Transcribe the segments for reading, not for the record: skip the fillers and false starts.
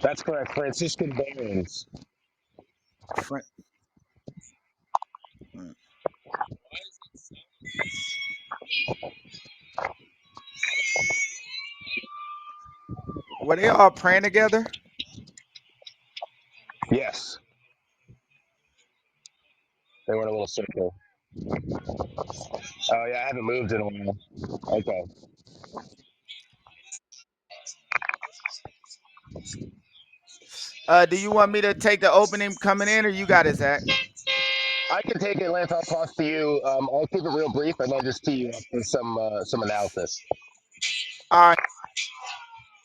That's correct. Franciscan Barons. Fran- mm. Were they all praying together? Yes, they were in a little circle. Oh yeah, I haven't moved in a while. Okay. Do you want me to take the opening coming in, or you got it, Zach? I can take it, Lance. I'll toss to you. I'll keep it real brief, and I'll just tee you up for some analysis. All right.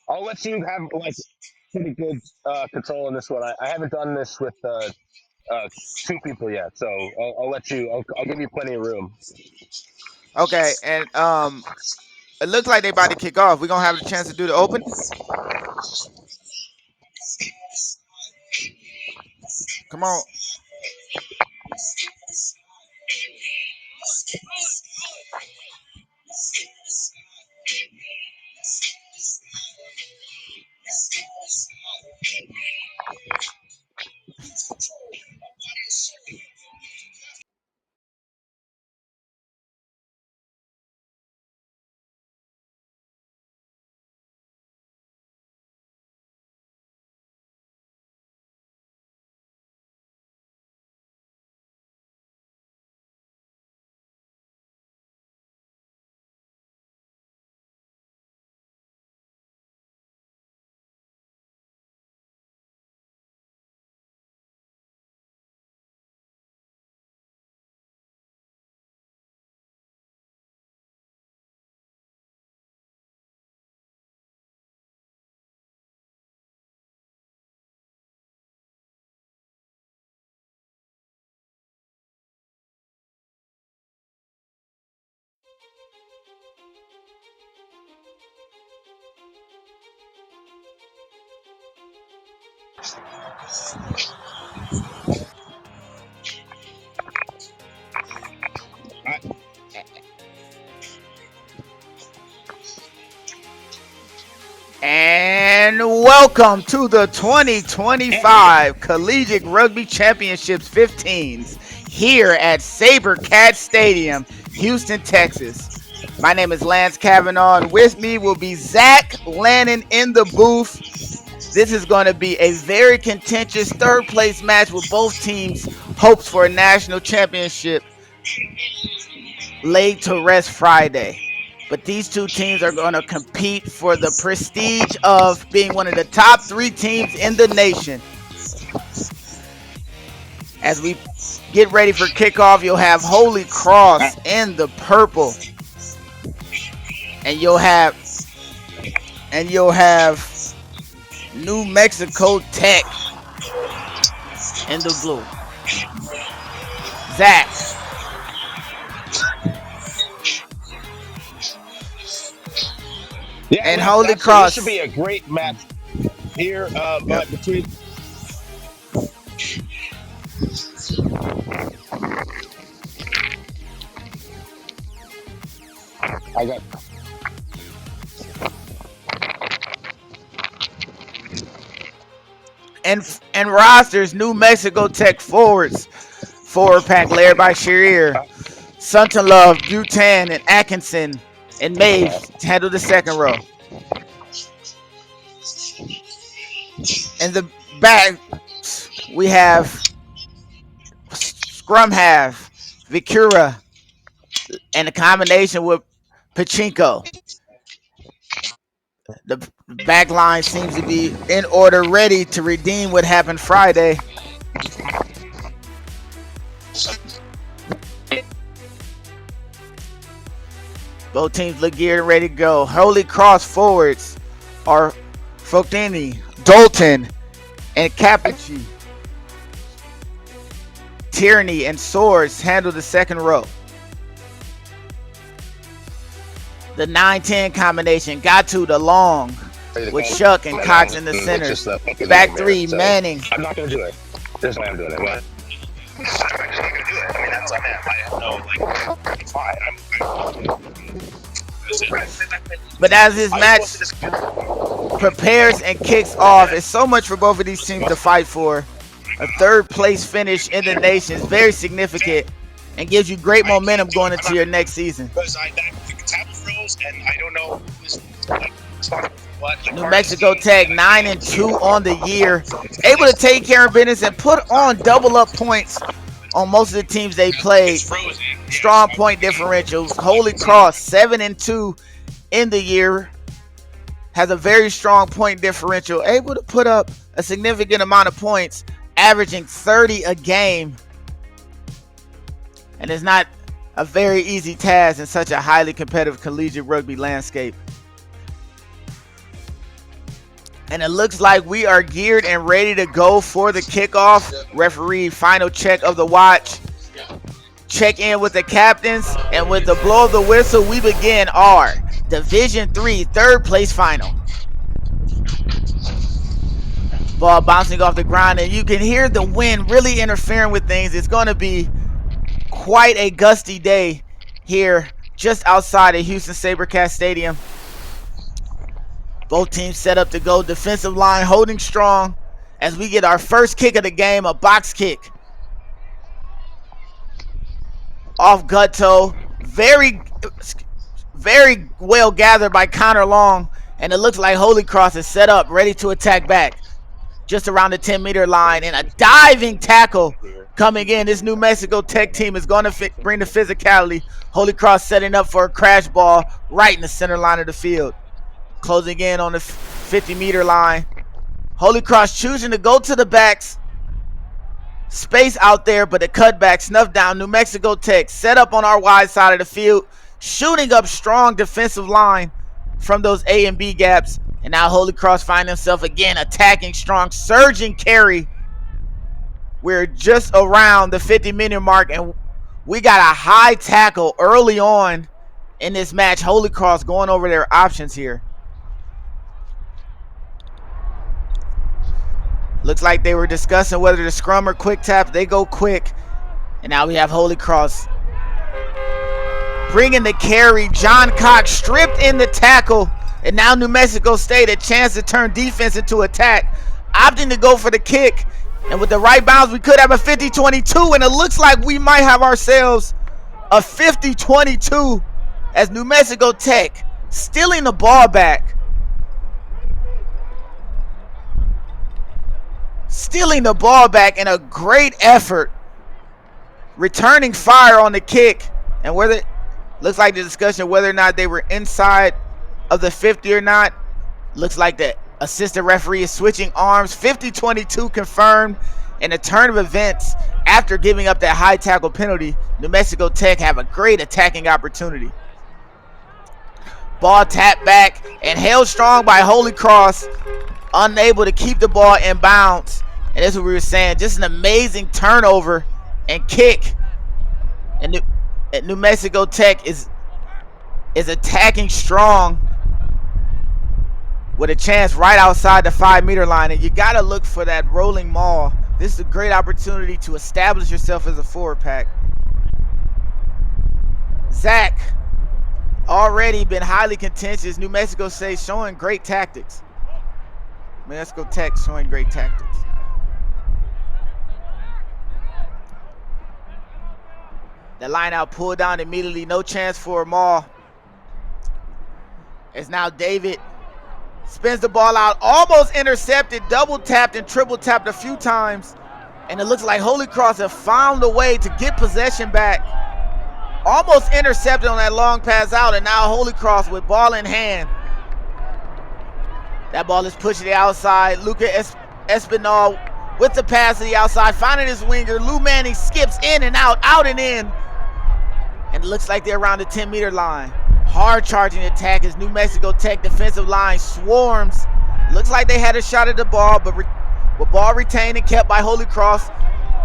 I'll let you have like pretty good control in this one. I haven't done this with two people yet, so I'll let you. I'll give you plenty of room. Okay, and it looks like they about to kick off. We're gonna have the chance to do the opening. Come on. I, And welcome to the 2025 Collegiate Rugby Championships 15s here at SaberCat Stadium, Houston, Texas. My name is Lance Kavanaugh, and with me will be Zach Lannon in the booth. This is going to be a very contentious third place match with both teams' hopes for a national championship laid to rest Friday. But these two teams are going to compete for the prestige of being one of the top three teams in the nation. As we get ready for kickoff, you'll have Holy I, Cross in the purple, and you'll have New Mexico Tech in the blue. Zach. yeah, And Lance. Holy Absolutely, this should be Cross. a great match here. Yep. But between I got And rosters, New Mexico Tech forwards. Forward pack led by Sharir. Sutton Love, Butan, and Atkinson and okay. Maves handle the second row. And the back, we have scrum half, Vikura, and a combination with Pachinko. The back line seems to be in order, ready to redeem what happened Friday. Both teams look geared and ready to go. Holy Cross forwards are Fotini, Dalton, and Capucci. Tierney and Swords handle the second row. The 9-10 combination got to the long with Shuck and Cox in the center. Just the fucking Back nightmare. three, So Manning. I'm not gonna do it. That's why I'm doing it. What? I'm not gonna do it. I mean, that's what I meant. I have no like. It's fine. But as this match prepares and kicks off, it's so much for both of these teams to fight for. A third place finish in the nation is very significant and gives you great momentum going into your next season. New Mexico Tech 9-2 on the year, able to take care of business and put on double up points on most of the teams they played. Strong point differentials. Holy Cross 7-2 in the year, has a very strong point differential, able to put up a significant amount of points, averaging 30 a game. And it's not a very easy task in such a highly competitive collegiate rugby landscape. And it looks like we are geared and ready to go for the kickoff. Referee, final check of the watch. Check in with the captains, and with the blow of the whistle, we begin our Division III third place final. Ball bouncing off the ground, and you can hear the wind really interfering with things. It's going to be quite a gusty day here just outside of Houston SaberCats Stadium. Both teams set up to go. Defensive line holding strong as we get our first kick of the game, a box kick. Off gut toe. Very well gathered by Connor Long. And it looks like Holy Cross is set up, ready to attack back. Just around the 10-meter line. And a diving tackle coming in. This New Mexico Tech team is going to bring the physicality. Holy Cross setting up for a crash ball right in the center line of the field. Closing in on the 50-meter line. Holy Cross choosing to go to the backs. Space out there, but the cutback snuffed down. New Mexico Tech set up on our wide side of the field, shooting up strong defensive line from those A and B gaps. And now Holy Cross find himself again attacking strong, surging carry. We're just around the 50-minute mark, and we got a high tackle early on in this match. Holy Cross going over their options here. Looks like they were discussing whether to scrum or quick tap. They go quick. And now we have Holy Cross bringing the carry. John Cox stripped in the tackle. And now New Mexico State a chance to turn defense into attack. Opting to go for the kick. And with the right bounce, we could have a 50-22. And it looks like we might have ourselves a 50-22 as New Mexico Tech stealing the ball back. Stealing the ball back in a great effort. Returning fire on the kick. And whether looks like the discussion whether or not they were inside of the 50 or not. Looks like the assistant referee is switching arms. 50-22 confirmed in a turn of events. After giving up that high tackle penalty, New Mexico Tech have a great attacking opportunity. Ball tapped back and held strong by Holy Cross. Unable to keep the ball in bounds. And that's what we were saying. Just an amazing turnover and kick. And New Mexico Tech is attacking strong with a chance right outside the 5-meter line. And you got to look for that rolling maul. This is a great opportunity to establish yourself as a forward pack. Zach already been highly contentious. New Mexico State showing great tactics. New Mexico Tech showing great tactics. The line out pulled down immediately. No chance for a maul. As now David spins the ball out. Almost intercepted. Double tapped and triple tapped a few times. And it looks like Holy Cross have found a way to get possession back. Almost intercepted on that long pass out. And now Holy Cross with ball in hand. That ball is pushed to the outside. Luca Espinal with the pass to the outside. Finding his winger. Lou Manning skips in and out. Out and in. And it looks like they're around the 10-meter line. Hard charging attack as New Mexico Tech defensive line swarms. Looks like they had a shot at the ball, but ball retained and kept by Holy Cross.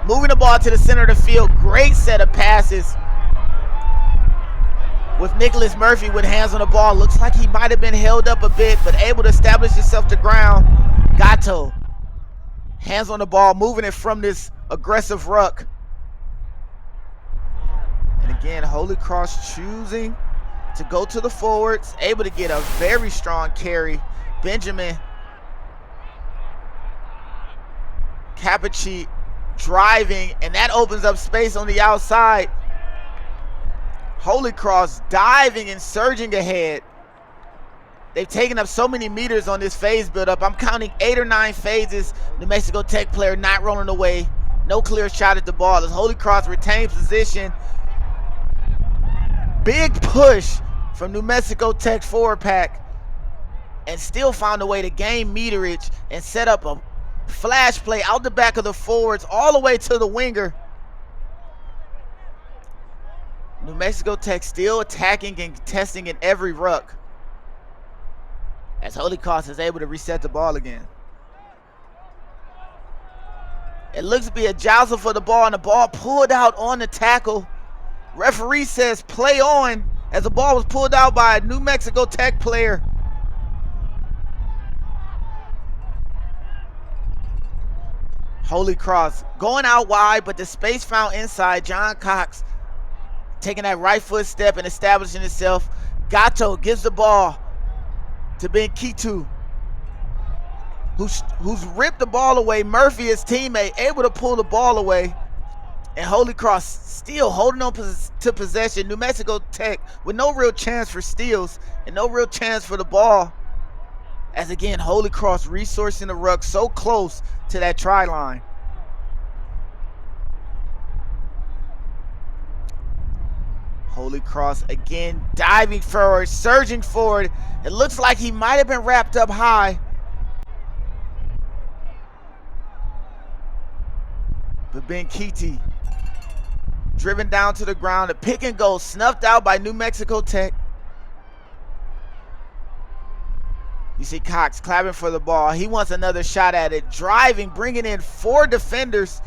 Moving the ball to the center of the field. Great set of passes. With Nicholas Murphy with hands on the ball. Looks like he might have been held up a bit, but able to establish himself to ground. Gatto. Hands on the ball, moving it from this aggressive ruck. And again, Holy Cross choosing to go to the forwards, able to get a very strong carry. Benjamin Capici driving, and that opens up space on the outside. Holy Cross diving and surging ahead. They've taken up so many meters on this phase buildup. I'm counting 8 or 9 phases. New Mexico Tech player not rolling away. No clear shot at the ball as Holy Cross retains position. Big push from New Mexico Tech forward pack, and still found a way to gain meterage and set up a flash play out the back of the forwards all the way to the winger. New Mexico Tech still attacking and contesting in every ruck as Holy Cross is able to reset the ball again. It looks to be a jostle for the ball, and the ball pulled out on the tackle. Referee says play on as the ball was pulled out by a New Mexico Tech player. Holy Cross going out wide, but the space found inside. John Cox taking that right foot step and establishing itself. Gato gives the ball to Ben Kitu, who's ripped the ball away. Murphy, his teammate, able to pull the ball away. And Holy Cross still holding on to possession. New Mexico Tech with no real chance for steals and no real chance for the ball. As again, Holy Cross resourcing the ruck so close to that try line. Holy Cross again diving forward, surging forward. It looks like he might have been wrapped up high. But Ben Kiti driven down to the ground. A pick and go snuffed out by New Mexico Tech. You see Cox clapping for the ball. He wants another shot at it. Driving, bringing in 4 defenders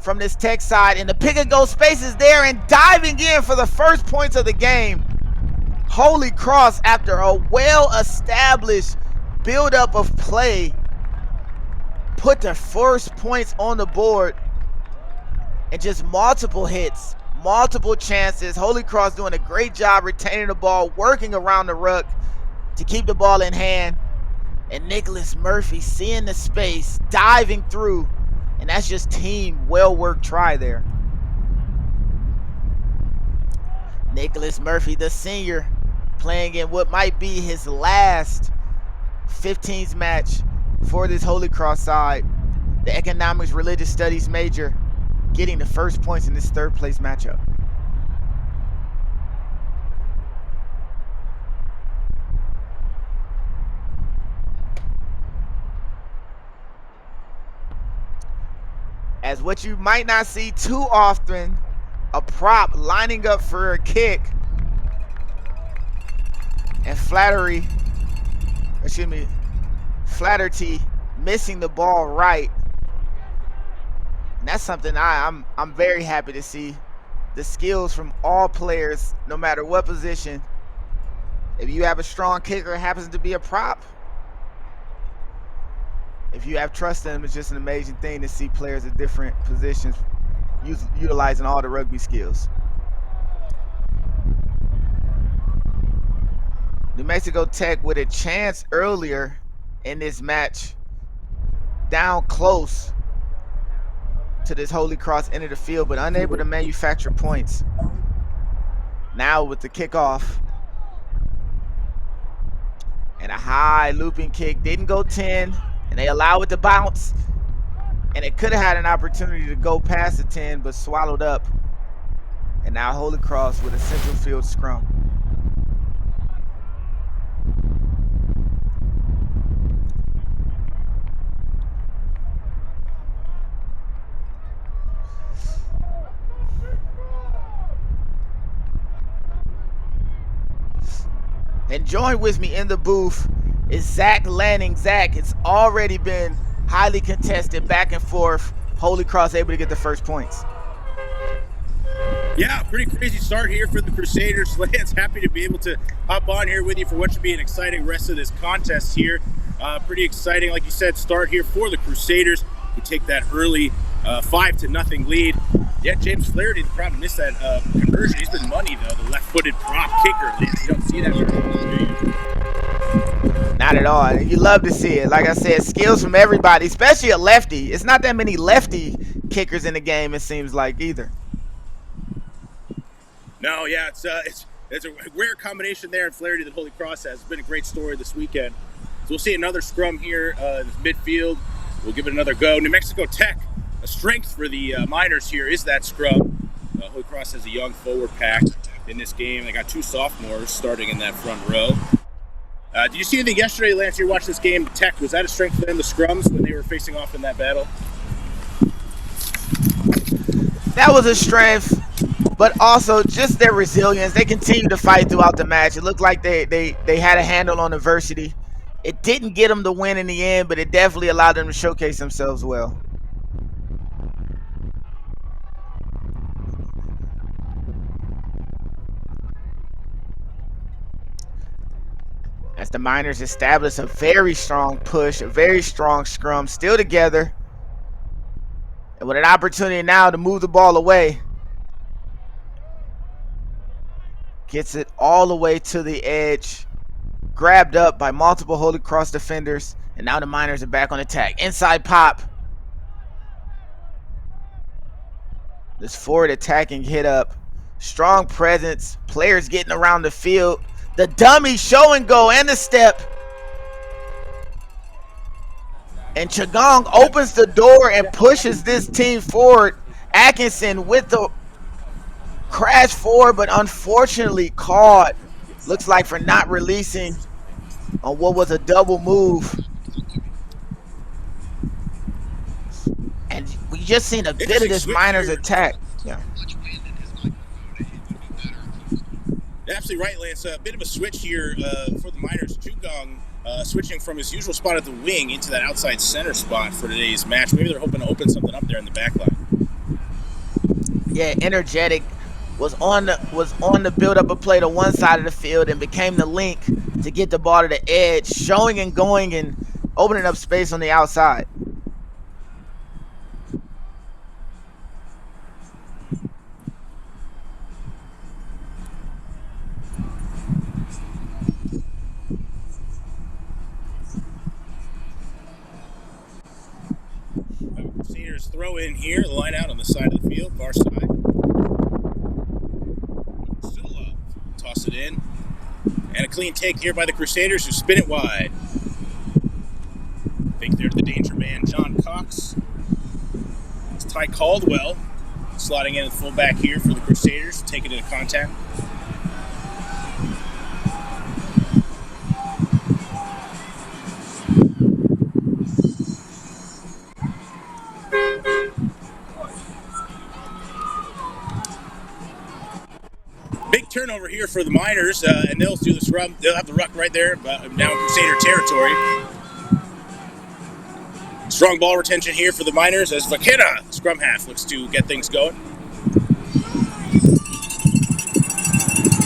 from this Tech side. And the pick and go space is there, and diving in for the first points of the game. Holy Cross, after a well-established buildup of play, put the first points on the board. And just multiple hits, multiple chances. Holy Cross doing a great job retaining the ball, working around the ruck to keep the ball in hand. And Nicholas Murphy seeing the space, diving through. And that's just team well-worked try there. Nicholas Murphy, the senior, playing in what might be his last 15s match for this Holy Cross side. The economics religious studies major, getting the first points in this 3rd place matchup. As what you might not see too often, a prop lining up for a kick, and Flaherty missing the ball right. And that's something I'm very happy to see. The skills from all players, no matter what position. If you have a strong kicker, it happens to be a prop. If you have trust in them, it's just an amazing thing to see players at different positions utilizing all the rugby skills. New Mexico Tech with a chance earlier in this match, down close to this Holy Cross end of the field, but unable to manufacture points. Now with the kickoff and a high looping kick, didn't go 10, and they allow it to bounce, and it could have had an opportunity to go past the 10, but swallowed up. And now Holy Cross with a central field scrum. And join with me in the booth is Zach Lanning. Zach, it's already been highly contested, back and forth. Holy Cross able to get the first points. Yeah, pretty crazy start here for the Crusaders. Lance, happy to be able to hop on here with you for what should be an exciting rest of this contest here. Pretty exciting, like you said, start here for the Crusaders. We take that early 5-0 lead. Yet James Flaherty, the crowd missed that conversion. He's been money, though, the left-footed prop kicker. You don't see that very often, do you? Not at all. You love to see it. Like I said, skills from everybody, especially a lefty. It's not that many lefty kickers in the game, it seems like, either. No, yeah, it's a rare combination there, and Flaherty that Holy Cross has been a great story this weekend. So we'll see another scrum here in midfield. We'll give it another go. New Mexico Tech, a strength for the Miners here is that scrum. Holy Cross has a young forward pack in this game. They got 2 sophomores starting in that front row. Did you see anything yesterday, Lance? You watched this game. Tech, was that a strength for them, the scrums, when they were facing off in that battle? That was a strength, but also just their resilience. They continued to fight throughout the match. It looked like they had a handle on adversity. It didn't get them the win in the end, but it definitely allowed them to showcase themselves well. As the Miners establish a very strong push, a very strong scrum, still together. And with an opportunity now to move the ball away. Gets it all the way to the edge. Grabbed up by multiple Holy Cross defenders. And now the Miners are back on attack. Inside pop. This forward attacking hit up. Strong presence. Players getting around the field. The dummy show and go and the step. And Chagong opens the door and pushes this team forward. Atkinson with the crash forward, but unfortunately caught. Looks like for not releasing on what was a double move. And we just seen a bit of this Miners attack. Yeah. Absolutely right, Lance. A bit of a switch here for the Miners. Chugong switching from his usual spot at the wing into that outside center spot for today's match. Maybe they're hoping to open something up there in the back line. Yeah, energetic. Was on the build up a play to one side of the field and became the link to get the ball to the edge, showing and going and opening up space on the outside. Crusaders throw in here, line out on the side of the field, far side. Still toss it in. And a clean take here by the Crusaders who spin it wide. I think they're the danger man, John Cox. It's Ty Caldwell slotting in at fullback here for the Crusaders, taking it into contact. Big turnover here for the Miners, and they'll do the scrum. They'll have the ruck right there, now in Crusader territory. Strong ball retention here for the Miners as Vaquera, scrum half, looks to get things going.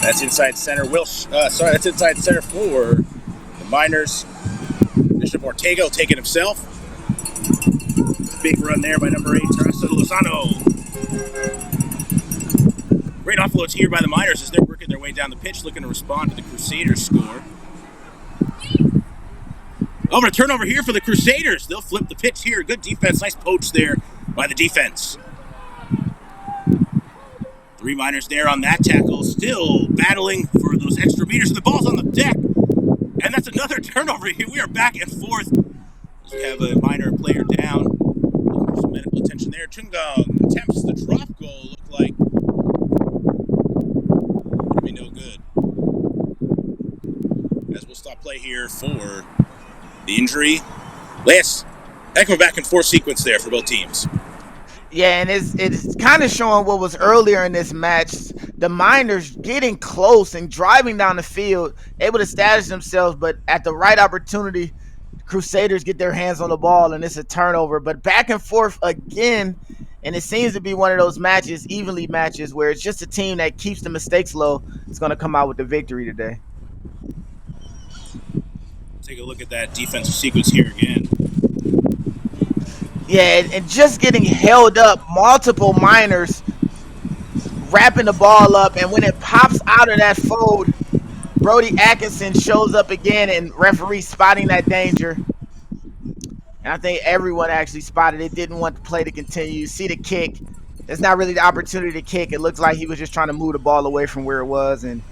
That's inside center. That's inside center for the Miners. Bishop Ortega will take it himself. Big run there by number 8, Teresa Lozano. Great offloads here by the Miners as they're working their way down the pitch, looking to respond to the Crusaders score. Over a turnover here for the Crusaders. They'll flip the pitch here. Good defense. Nice poach there by the defense. 3 Miners there on that tackle. Still battling for those extra meters. The ball's on the deck. And that's another turnover here. We are back and forth. As we have a Miner player down. Looking for some medical attention there. Chungong attempts the drop goal. Looked like it'll be no good. As we'll stop play here for the injury. Lance, heck of a back and forth sequence there for both teams. Yeah, and it's kind of showing what was earlier in this match. The Miners getting close and driving down the field, able to establish themselves, but at the right opportunity, Crusaders get their hands on the ball, and it's a turnover. But back and forth again, and it seems to be one of those matches, evenly matches, where it's just a team that keeps the mistakes low. It's going to come out with the victory today. Take a look at that defensive sequence here again. Yeah, and just getting held up, multiple Miners wrapping the ball up, and when it pops out of that fold, Brody Atkinson shows up again, and referee spotting that danger. And I think everyone actually spotted it, didn't want the play to continue. You see the kick. There's not really the opportunity to kick. It looks like he was just trying to move the ball away from where it was. And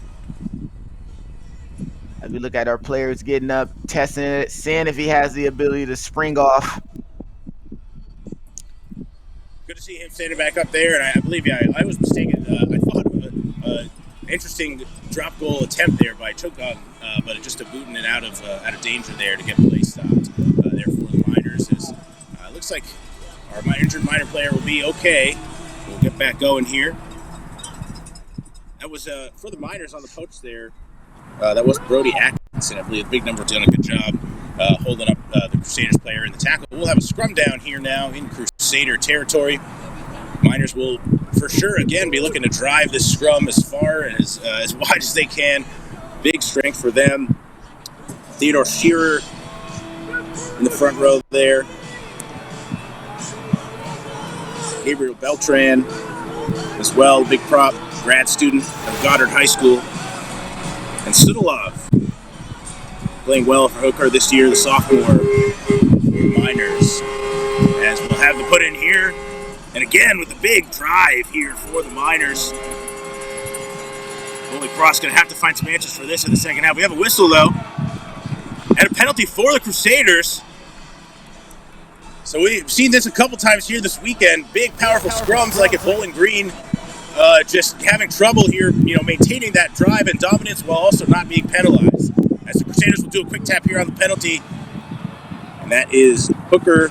as we look at our players getting up, testing it, seeing if he has the ability to spring off. Good to see him standing back up there, and I believe, I was mistaken. I thought interesting drop goal attempt there by Chokum, but just a booting it out of danger there to get play stopped there for the Miners. Looks like our injured Miner player will be okay. We'll get back going here. That was for the Miners on the poach there. That was Brody Atkinson. I believe the big number done a good job holding up the Crusaders player in the tackle. We'll have a scrum down here now in Crusader territory. Miners will for sure again be looking to drive this scrum as far and as wide as they can. Big strength for them. Theodore Shearer in the front row there. Gabriel Beltran as well, big prop, grad student of Goddard High School. And Sudolov playing well for Hooker this year, the sophomore for Miners. As we'll have the put in here. And again with the big drive here for the Miners. Holy Cross going to have to find some answers for this in the second half. We have a whistle though. And a penalty for the Crusaders. So we've seen this a couple times here this weekend. Big, powerful scrums like at Bowling Green. Just having trouble here, maintaining that drive and dominance while also not being penalized. As the Crusaders will do a quick tap here on the penalty. And that is Hooker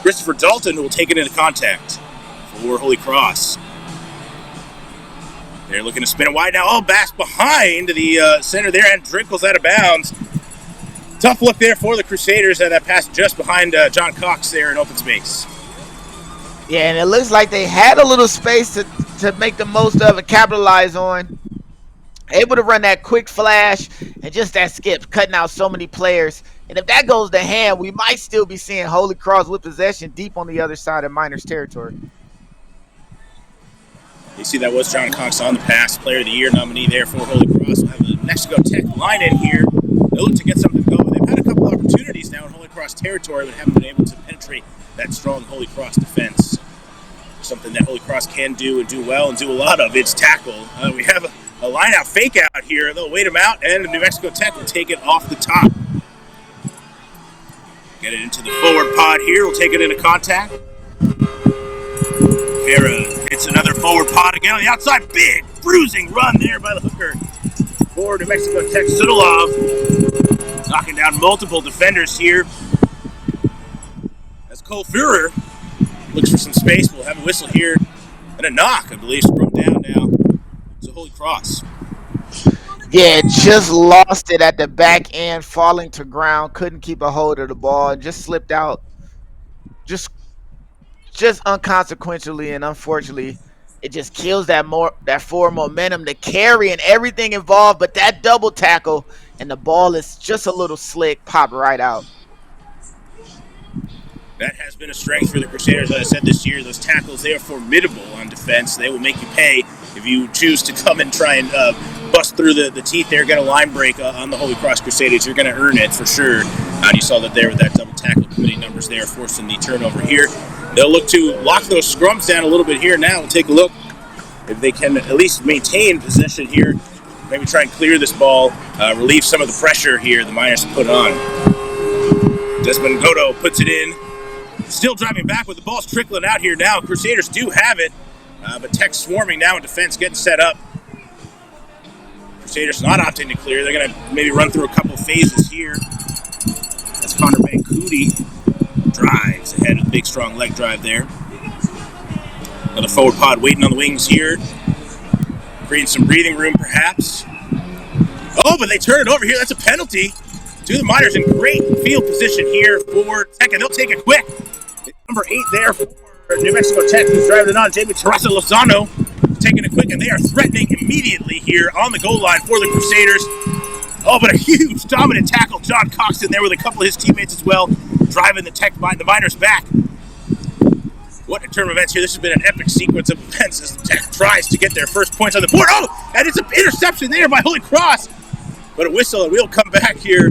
Christopher Dalton, who will take it into contact for Holy Cross. They're looking to spin it wide now. Oh, back behind the center there and Drinkles out of bounds. Tough look there for the Crusaders, and that pass just behind John Cox there in open space. Yeah, and it looks like they had a little space to make the most of it, capitalize on. Able to run that quick flash and just that skip, cutting out so many players. And if that goes to hand, we might still be seeing Holy Cross with possession deep on the other side of Miners territory. You see that was John Cox on the pass, Player of the Year nominee there for Holy Cross. We'll have the Mexico Tech line in here. They look to get something going. They've had a couple opportunities now in Holy Cross territory, but haven't been able to penetrate that strong Holy Cross defense. Something that Holy Cross can do and do well and do a lot of. It's tackle. We have a line-out fake-out here. They'll wait him out, and New Mexico Tech will take it off the top. Get it into the forward pod here. We'll take it into contact. Vera hits another forward pod again on the outside. Big bruising run there by the hooker for New Mexico Tech. Sudolov knocking down multiple defenders here. As Cole Führer looks for some space. We'll have a whistle here and a knock, I believe. Scrum down now. So Holy Cross. Yeah, just lost it at the back end, falling to ground. Couldn't keep a hold of the ball. Just slipped out. Just unconsequentially, and unfortunately, it just kills that forward momentum, the carry and everything involved. But that double tackle and the ball is just a little slick, pop right out. That has been a strength for the Crusaders. As I said this year, those tackles, they are formidable on defense. They will make you pay if you choose to come and try and bust through the teeth there, get a line break on the Holy Cross Crusaders. You're going to earn it for sure. And you saw that there with that double tackle committee numbers there, forcing the turnover here. They'll look to lock those scrums down a little bit here now. We'll take a look if they can at least maintain possession here. Maybe try and clear this ball, relieve some of the pressure here the Miners put on. Desmond Godo puts it in. Still driving back with the ball's trickling out here now. Crusaders do have it, but Tech swarming now in defense, getting set up. Crusaders not opting to clear. They're going to maybe run through a couple phases here. As Connor Bancoudi drives ahead with a big, strong leg drive there. Another forward pod waiting on the wings here. Creating some breathing room, perhaps. Oh, but they turn it over here. That's a penalty to the Miners in great field position here for Tech, and they'll take it quick. Number 8 there for New Mexico Tech, who's driving it on. Jamie Terraza Lozano taking it quick, and they are threatening immediately here on the goal line for the Crusaders. Oh, but a huge dominant tackle. John Cox in there with a couple of his teammates as well. driving the Miners back. What a turn of events here. This has been an epic sequence of events as Tech tries to get their first points on the board. Oh, and it's an interception there by Holy Cross. But a whistle, and we'll come back here.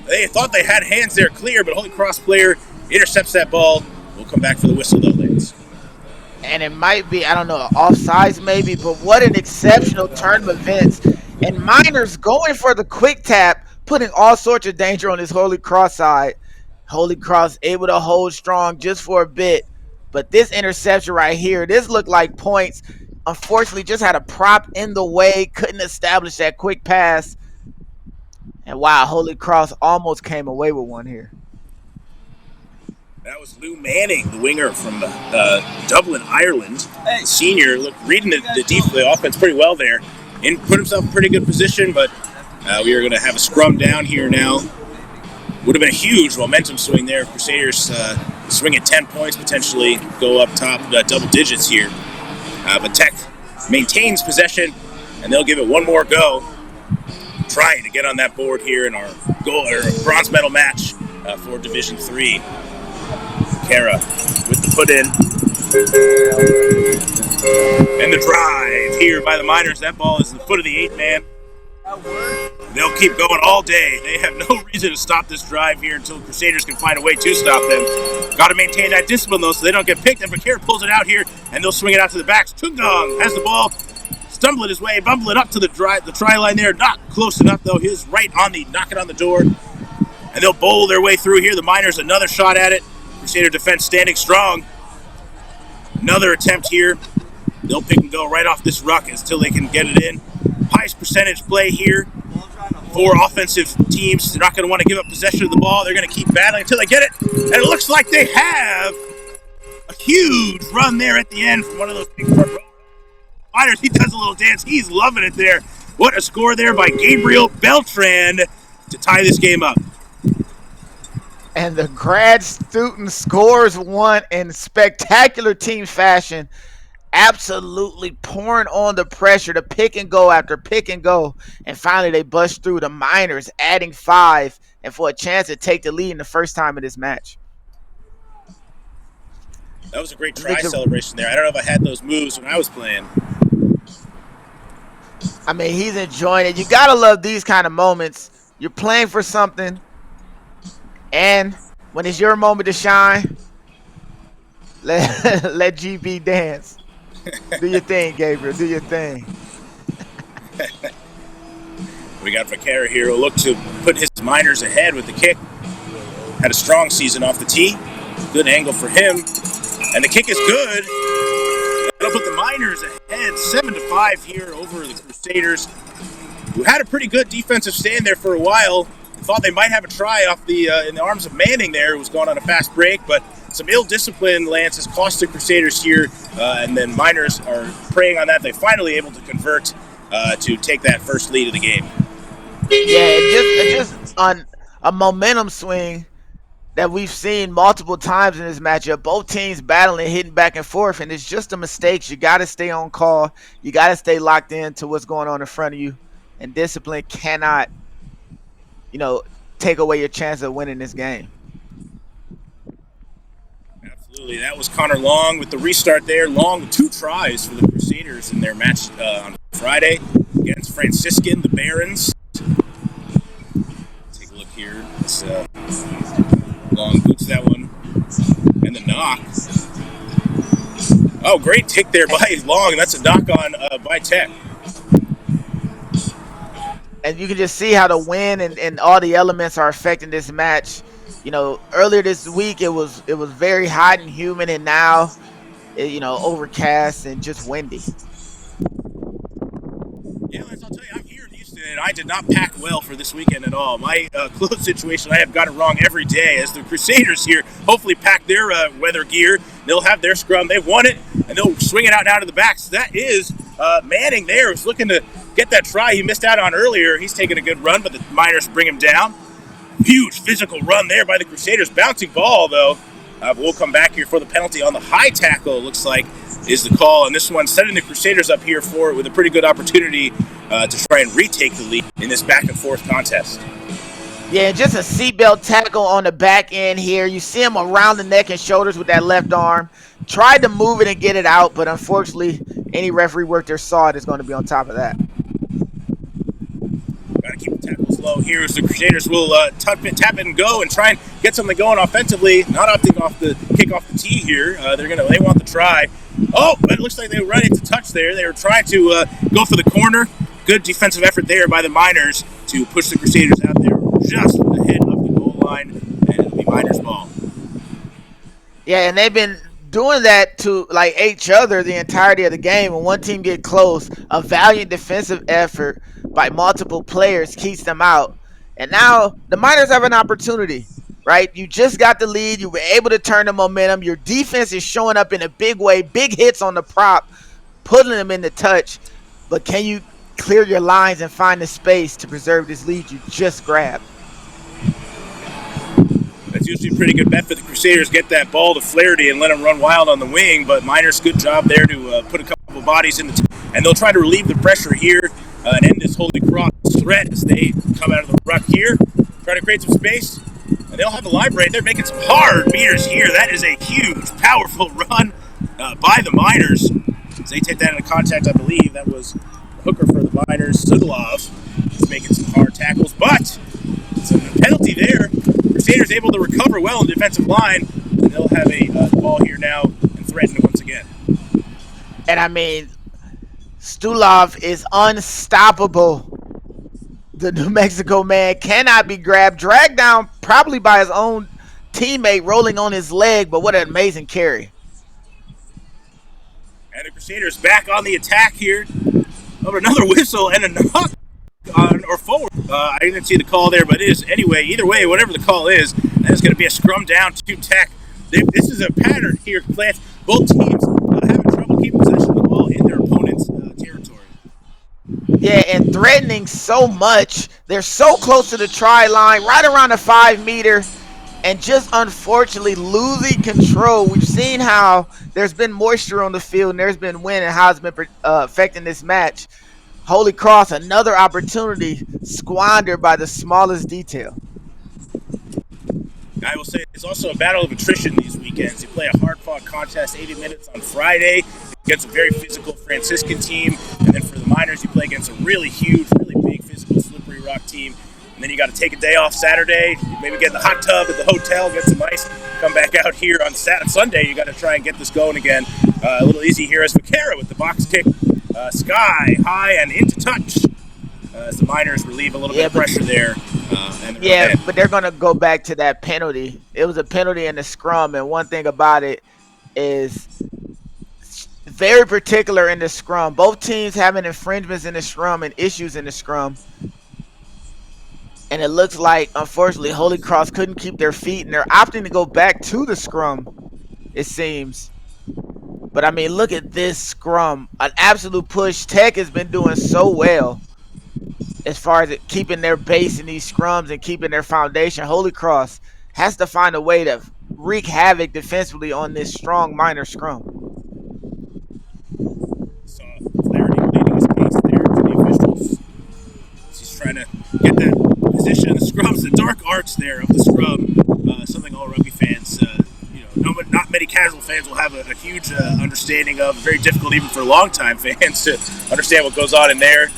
They thought they had hands there clear, but Holy Cross player intercepts that ball. We'll come back for the whistle, though, Lance. And it might be, I don't know, offsides maybe, but what an exceptional turn of events. And Miners going for the quick tap, putting all sorts of danger on his Holy Cross side. Holy Cross able to hold strong just for a bit. But this interception right here, this looked like points. Unfortunately, just had a prop in the way, couldn't establish that quick pass. And wow, Holy Cross almost came away with one here. That was Lou Manning, the winger from Dublin, Ireland. Senior, reading the offense pretty well there. And put himself in a pretty good position, but we are going to have a scrum down here now. Would have been a huge momentum swing there if Crusaders swing at 10 points, potentially go up top double digits here. But Tech maintains possession, and they'll give it one more go, trying to get on that board here in our bronze medal match for Division 3. Kara with the put in. And the drive here by the Miners. That ball is the foot of the 8-man. They'll keep going all day. They have no reason to stop this drive here until Crusaders can find a way to stop them. Got to maintain that discipline, though, so they don't get picked. And Vakir pulls it out here, and they'll swing it out to the backs. Tungdong has the ball, stumbling his way, bumbling up to the try line there. Not close enough, though. He's right on the knocking on the door. And they'll bowl their way through here. The Miners, another shot at it. Crusader defense standing strong. Another attempt here. They'll pick and go right off this ruck until they can get it in. Highest percentage play here for offensive teams. They're not going to want to give up possession of the ball. They're going to keep battling until they get it. And it looks like they have a huge run there at the end from one of those big front row Miners. He does a little dance. He's loving it there. What a score there by Gabriel Beltran to tie this game up. And the grad student scores one in spectacular team fashion. Absolutely pouring on the pressure to pick and go after pick and go. And finally they bust through. The Miners adding 5 and for a chance to take the lead in the first time in this match. That was a great try celebration there. I don't know if I had those moves when I was playing. I mean, he's enjoying it. You got to love these kind of moments. You're playing for something. And when it's your moment to shine, let GB dance. Do your thing, Gabriel. Do your thing. We got Vakir here who'll look to put his Miners ahead with the kick. Had a strong season off the tee. Good angle for him. And the kick is good. That'll put the Miners ahead 7-5 here over the Crusaders, who had a pretty good defensive stand there for a while. Thought they might have a try off the in the arms of Manning there, who was going on a fast break, but some ill-discipline, Lance, has cost the Crusaders here, and then Miners are preying on that. They're finally able to convert to take that first lead of the game. Yeah, just on a momentum swing that we've seen multiple times in this matchup. Both teams battling, hitting back and forth, and it's just the mistakes. You got to stay on call. You got to stay locked in to what's going on in front of you, and discipline cannot, take away your chance of winning this game. Absolutely. That was Connor Long with the restart there. Long with 2 tries for the Crusaders in their match on Friday against Franciscan, the Barons. Take a look here. It's, Long boots that one. And the knock. Oh, great tick there by Long. That's a knock on by Tech. And you can just see how the wind and all the elements are affecting this match. Earlier this week it was very hot and humid, and now, overcast and just windy. Yeah, Lance, I'll tell you, I'm here in Houston, and I did not pack well for this weekend at all. My clothes situation, I have got it wrong every day, as the Crusaders here hopefully pack their weather gear. They'll have their scrum. They've won it, and they'll swing it out now to the back. So that is Manning there, who's looking to get that try he missed out on earlier. He's taking a good run, but the Miners bring him down. Huge physical run there by the Crusaders. Bouncing ball, though. We'll come back here for the penalty on the high tackle, looks like, is the call. And this one setting the Crusaders up here for it with a pretty good opportunity to try and retake the lead in this back-and-forth contest. Yeah, just a seatbelt tackle on the back end here. You see him around the neck and shoulders with that left arm. Tried to move it and get it out, but unfortunately, any referee work there saw it is going to be on top of that. Got to keep the tackles low here as the Crusaders will tap it and go and try and get something going offensively. Not opting off the kick off the tee here. They want the try. Oh, but it looks like they were running into touch there. They were trying to go for the corner. Good defensive effort there by the Miners to push the Crusaders out there just ahead of the goal line, and it'll be Miners' ball. Yeah, and they've been doing that to like each other the entirety of the game. When one team get close, a valiant defensive effort by multiple players keeps them out. And now the Miners have an opportunity, right? You just got the lead. You were able to turn the momentum. Your defense is showing up in a big way. Big hits on the prop, putting them in the touch. But can you clear your lines and find the space to preserve this lead you just grabbed? That's usually a pretty good bet for the Crusaders. Get that ball to Flaherty and let him run wild on the wing. But Miners, good job there to put a couple of bodies in the and they'll try to relieve the pressure here and end this Holy Cross threat as they come out of the ruck here. Try to create some space. And they'll have a line break. They're making some hard meters here. That is a huge, powerful run by the Miners. As they take that into contact, I believe that was the hooker for the Miners, Sudolov. He's making some hard tackles, but it's a penalty there. Crusaders able to recover well in the defensive line, and they'll have a ball here now and threaten it once again. And I mean, Stulov is unstoppable. The New Mexico man cannot be grabbed, dragged down probably by his own teammate rolling on his leg, but what an amazing carry. And the Crusaders back on the attack here. Over another whistle and a knock on or forward. I didn't see the call there, but it is anyway. Either way, whatever the call is, that is going to be a scrum down to Tech. This is a pattern here, Lance. Both teams having trouble keeping possession of the ball in their opponent's territory. Yeah, and threatening so much. They're so close to the try line, right around the 5 meter, and just unfortunately losing control. We've seen how there's been moisture on the field, and there's been wind, and how it's been affecting this match. Holy Cross, another opportunity squandered by the smallest detail. I will say it's also a battle of attrition these weekends. You play a hard-fought contest, 80 minutes on Friday against a very physical Franciscan team, and then for the Miners, you play against a really huge, really big, physical Slippery Rock team. And then you got to take a day off Saturday, maybe get in the hot tub at the hotel, get some ice, come back out here on Sunday. You got to try and get this going again. A little easy here as Vaquera with the box kick, sky high and into touch. As the Miners relieve a little bit of pressure there. But they're going to go back to that penalty. It was a penalty in the scrum, and one thing about it is very particular in the scrum. Both teams having infringements in the scrum and issues in the scrum. And it looks like, unfortunately, Holy Cross couldn't keep their feet, and they're opting to go back to the scrum, it seems. But, I mean, look at this scrum. An absolute push. Tech has been doing so well as far as keeping their base in these scrums and keeping their foundation. Holy Cross has to find a way to wreak havoc defensively on this strong Miner scrum. Saw Flaherty leading his case there to the officials. He's trying to get that position in the scrums, the dark arts there of the scrum. Something all rugby fans, not many casual fans will have a huge understanding of. Very difficult even for longtime fans to understand what goes on in there.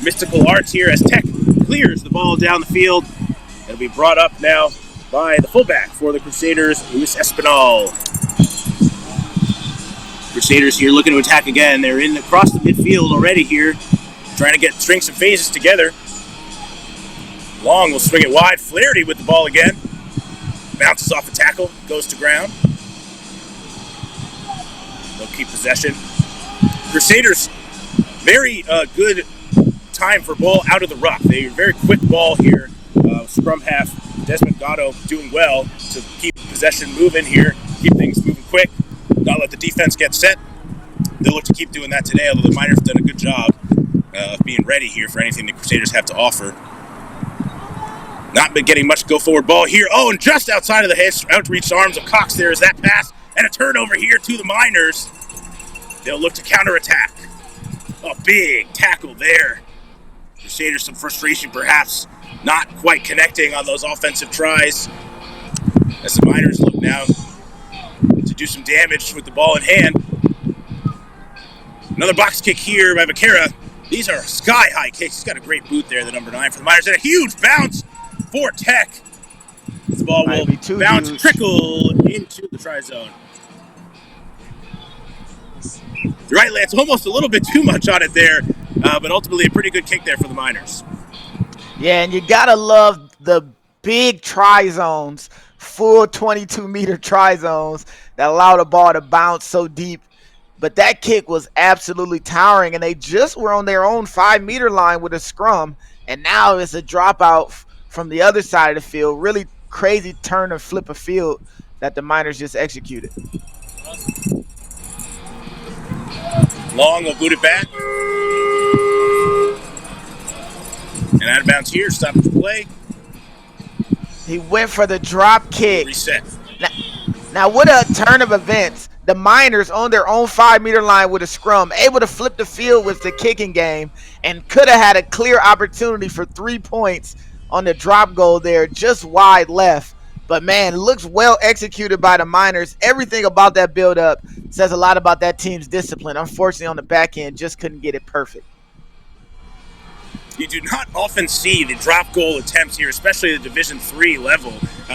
Mystical arts here as Tech clears the ball down the field. It'll be brought up now by the fullback for the Crusaders, Luis Espinal. Crusaders here looking to attack again. They're across the midfield already here, trying to string some phases together. Long will swing it wide. Flaherty with the ball again. Bounces off the tackle, goes to ground. They'll keep possession. Crusaders, very good time for ball out of the ruck. They very quick ball here. Scrum half Desmond Gatto doing well to keep possession moving here, keep things moving quick, not let the defense get set. They'll look to keep doing that today, although the Miners have done a good job of being ready here for anything the Crusaders have to offer. Not been getting much go-forward ball here. Oh, and just outside of the outreach arms of Cox there is that pass, and a turnover here to the Miners. They'll look to counterattack. A big tackle there. Crusaders some frustration perhaps not quite connecting on those offensive tries. As the Miners look now to do some damage with the ball in hand. Another box kick here by Vaquera. These are sky-high kicks. He's got a great boot there, the number 9 for the Miners. And a huge bounce for Tech. The ball will bounce and trickle into the try zone. You're right, Lance. Almost a little bit too much on it there, but ultimately a pretty good kick there for the Miners. Yeah, and you got to love the big try zones, full 22-meter try zones that allow the ball to bounce so deep. But that kick was absolutely towering, and they just were on their own 5-meter line with a scrum, and now it's a dropout from the other side of the field. Really crazy turn and flip of field that the Miners just executed. Long will boot it back. And out of bounds here, stoppage play. He went for the drop kick. Reset. Now what a turn of events. The Miners on their own 5-meter line with a scrum, able to flip the field with the kicking game, and could have had a clear opportunity for 3 points on the drop goal there, just wide left. But man, it looks well executed by the Miners. Everything about that build-up says a lot about that team's discipline. Unfortunately, on the back end, just couldn't get it perfect. You do not often see the drop goal attempts here, especially at the Division III level.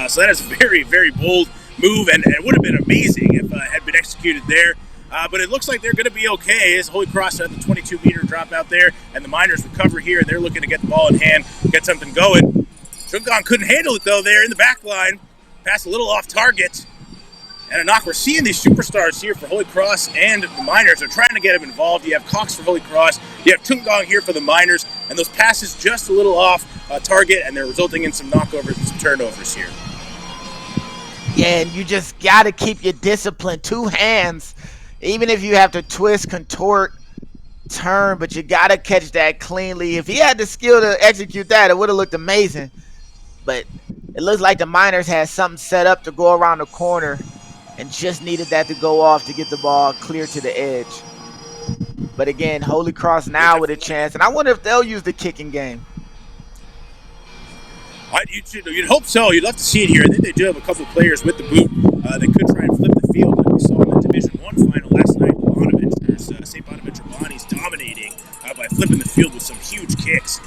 So that is a very, very bold move, and it would have been amazing if it had been executed there. But it looks like they're going to be okay as Holy Cross had the 22-meter drop out there, and the Miners recover here, and they're looking to get the ball in hand, get something going. Chungong couldn't handle it, though, there in the back line. Passed a little off target. And a knock. We're seeing these superstars here for Holy Cross and the Miners. They're trying to get them involved. You have Cox for Holy Cross. You have Chungong here for the Miners. And those passes just a little off target, and they're resulting in some knockovers and some turnovers here. Yeah, and you just got to keep your discipline. 2 hands, even if you have to twist, contort, turn, but you got to catch that cleanly. If he had the skill to execute that, it would have looked amazing. But it looks like the Miners had something set up to go around the corner and just needed that to go off to get the ball clear to the edge. But again, Holy Cross now with a chance. And I wonder if they'll use the kicking game. You'd hope so. You'd love to see it here. I think they do have a couple of players with the boot. They could try and flip the field like we saw in the Division I final last night. St. Bonaventure Bonnie's dominating by flipping the field with some huge kicks.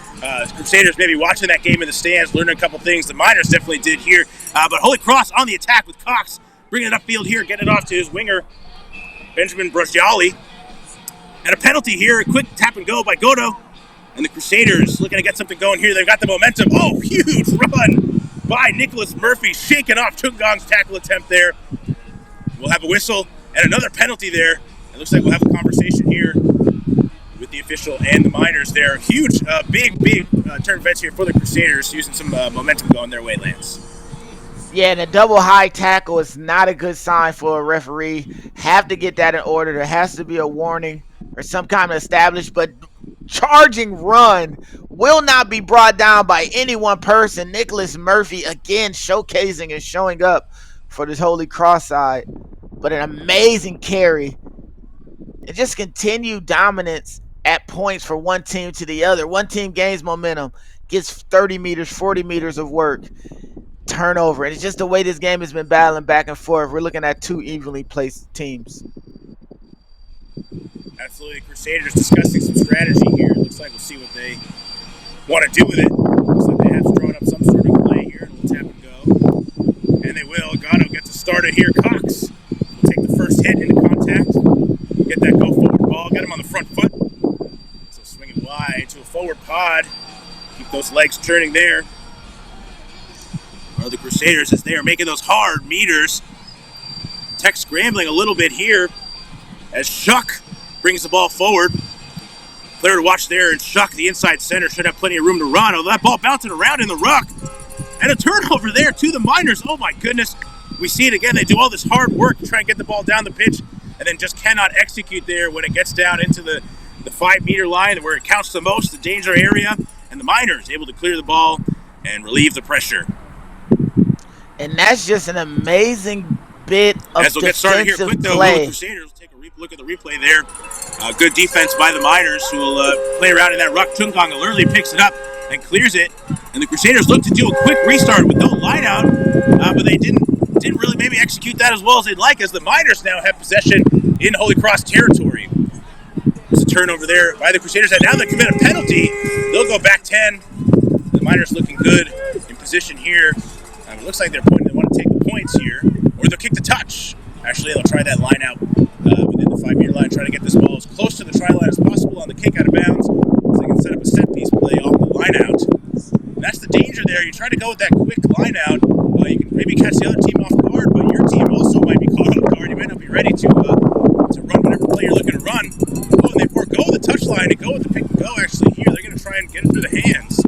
Crusaders maybe watching that game in the stands, learning a couple things. The Miners definitely did here. But Holy Cross on the attack with Cox, bringing it upfield here, getting it off to his winger, Benjamin Brosiali. And a penalty here, a quick tap and go by Godo. And the Crusaders looking to get something going here. They've got the momentum. Oh, huge run by Nicholas Murphy, shaking off Chungong's tackle attempt there. We'll have a whistle and another penalty there. It looks like we'll have a conversation here with the official and the Miners there. Huge, big turn events here for the Crusaders, using some momentum going their way, Lance. Yeah, and a double high tackle is not a good sign for a referee. Have to get that in order. There has to be a warning or some kind of established, but charging run will not be brought down by any one person. Nicholas Murphy again showcasing and showing up for this Holy Cross side, but an amazing carry. And just continued dominance at points for one team to the other. One team gains momentum, gets 30 meters, 40 meters of work, turnover. And it's just the way this game has been battling back and forth. We're looking at 2 evenly placed teams. Absolutely. Crusaders discussing some strategy here. It looks like we'll see what they want to do with it. Looks like they have drawn up some sort of play here. We'll tap and go. And they will. Gatto gets it started here. Cox will take the first hit into contact. Get that go forward ball. Get him on the front foot. So swing it wide to a forward pod. Keep those legs turning there. Are the Crusaders as they are making those hard meters. Tech scrambling a little bit here as Shuck brings the ball forward. Player to watch there, and Shuck, the inside center, should have plenty of room to run. Oh, that ball bouncing around in the ruck. And a turnover there to the Miners. Oh my goodness. We see it again. They do all this hard work to try and get the ball down the pitch, and then just cannot execute there when it gets down into the 5-meter line where it counts the most, the danger area. And the Miners able to clear the ball and relieve the pressure. And that's just an amazing bit of as we'll get started here quick, though, play. The Crusaders will take a look at the replay there. Good defense by the Miners, who will play around in that ruck. Chungong early picks it up and clears it. And the Crusaders looked to do a quick restart with no line out, but they didn't really maybe execute that as well as they'd like, as the Miners now have possession in Holy Cross territory. There's a turnover there by the Crusaders, and now they commit a penalty. They'll go back 10. The Miners looking good in position here. It looks like they want to take the points here, or they'll kick the touch. Actually, they'll try that line out within the 5-meter line, try to get this ball as close to the try line as possible on the kick out of bounds, so they can set up a set piece play off the line out. And that's the danger there. You try to go with that quick line out, you can maybe catch the other team off guard, but your team also might be caught off guard. You might not be ready to run whatever play you're looking to run. Oh, and they forego the touch line and go with the pick and go. Actually, here they're going to try and get it through the hands.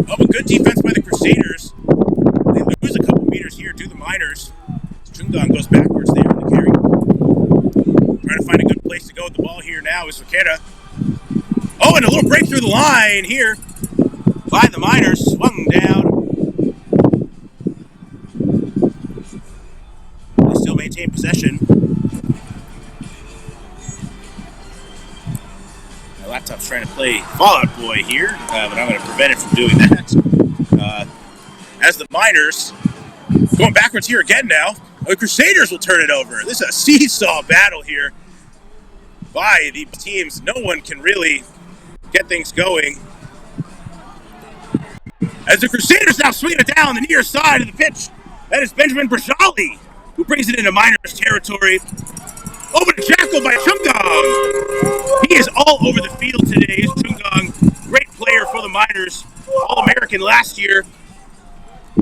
Oh, but good defense by the Crusaders. They lose a couple meters here to the Miners. Chungang goes backwards there in the carry. Trying to find a good place to go with the ball here now is Vaquera. Oh, and a little break through the line here by the Miners. Swung down. They still maintain possession. My laptop's trying to play Fallout Boy here, but I'm going to prevent it from doing that. As the Miners going backwards here again now. The Crusaders will turn it over. This is a seesaw battle here by these teams. No one can really get things going. As the Crusaders now swing it down the near side of the pitch. That is Benjamin Brajali, who brings it into Miners territory. Over to Jackal by Chungang. He is all over the field today. Is Chungang, great player for the Miners, All-American last year.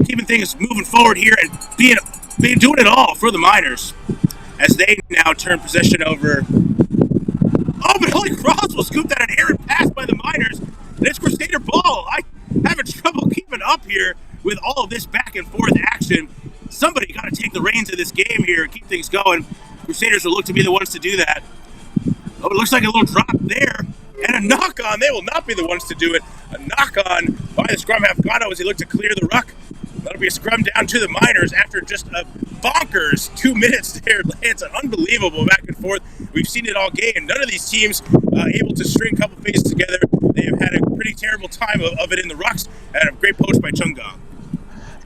Keeping things moving forward here and doing it all for the Miners as they now turn possession over. Oh, but Holy Cross will scoop that an errant pass by the Miners. And it's Crusader ball. I having trouble keeping up here with all of this back and forth action. Somebody got to take the reins of this game here and keep things going. Crusaders will look to be the ones to do that. Oh, it looks like a little drop there. And a knock-on. They will not be the ones to do it. A knock-on by the scrum half Gatto as he looked to clear the ruck. That'll be a scrum down to the Miners after just a bonkers 2 minutes there. It's an unbelievable back and forth. We've seen it all game. None of these teams able to string a couple phases together. They have had a pretty terrible time of it in the rucks. And a great post by Chungang.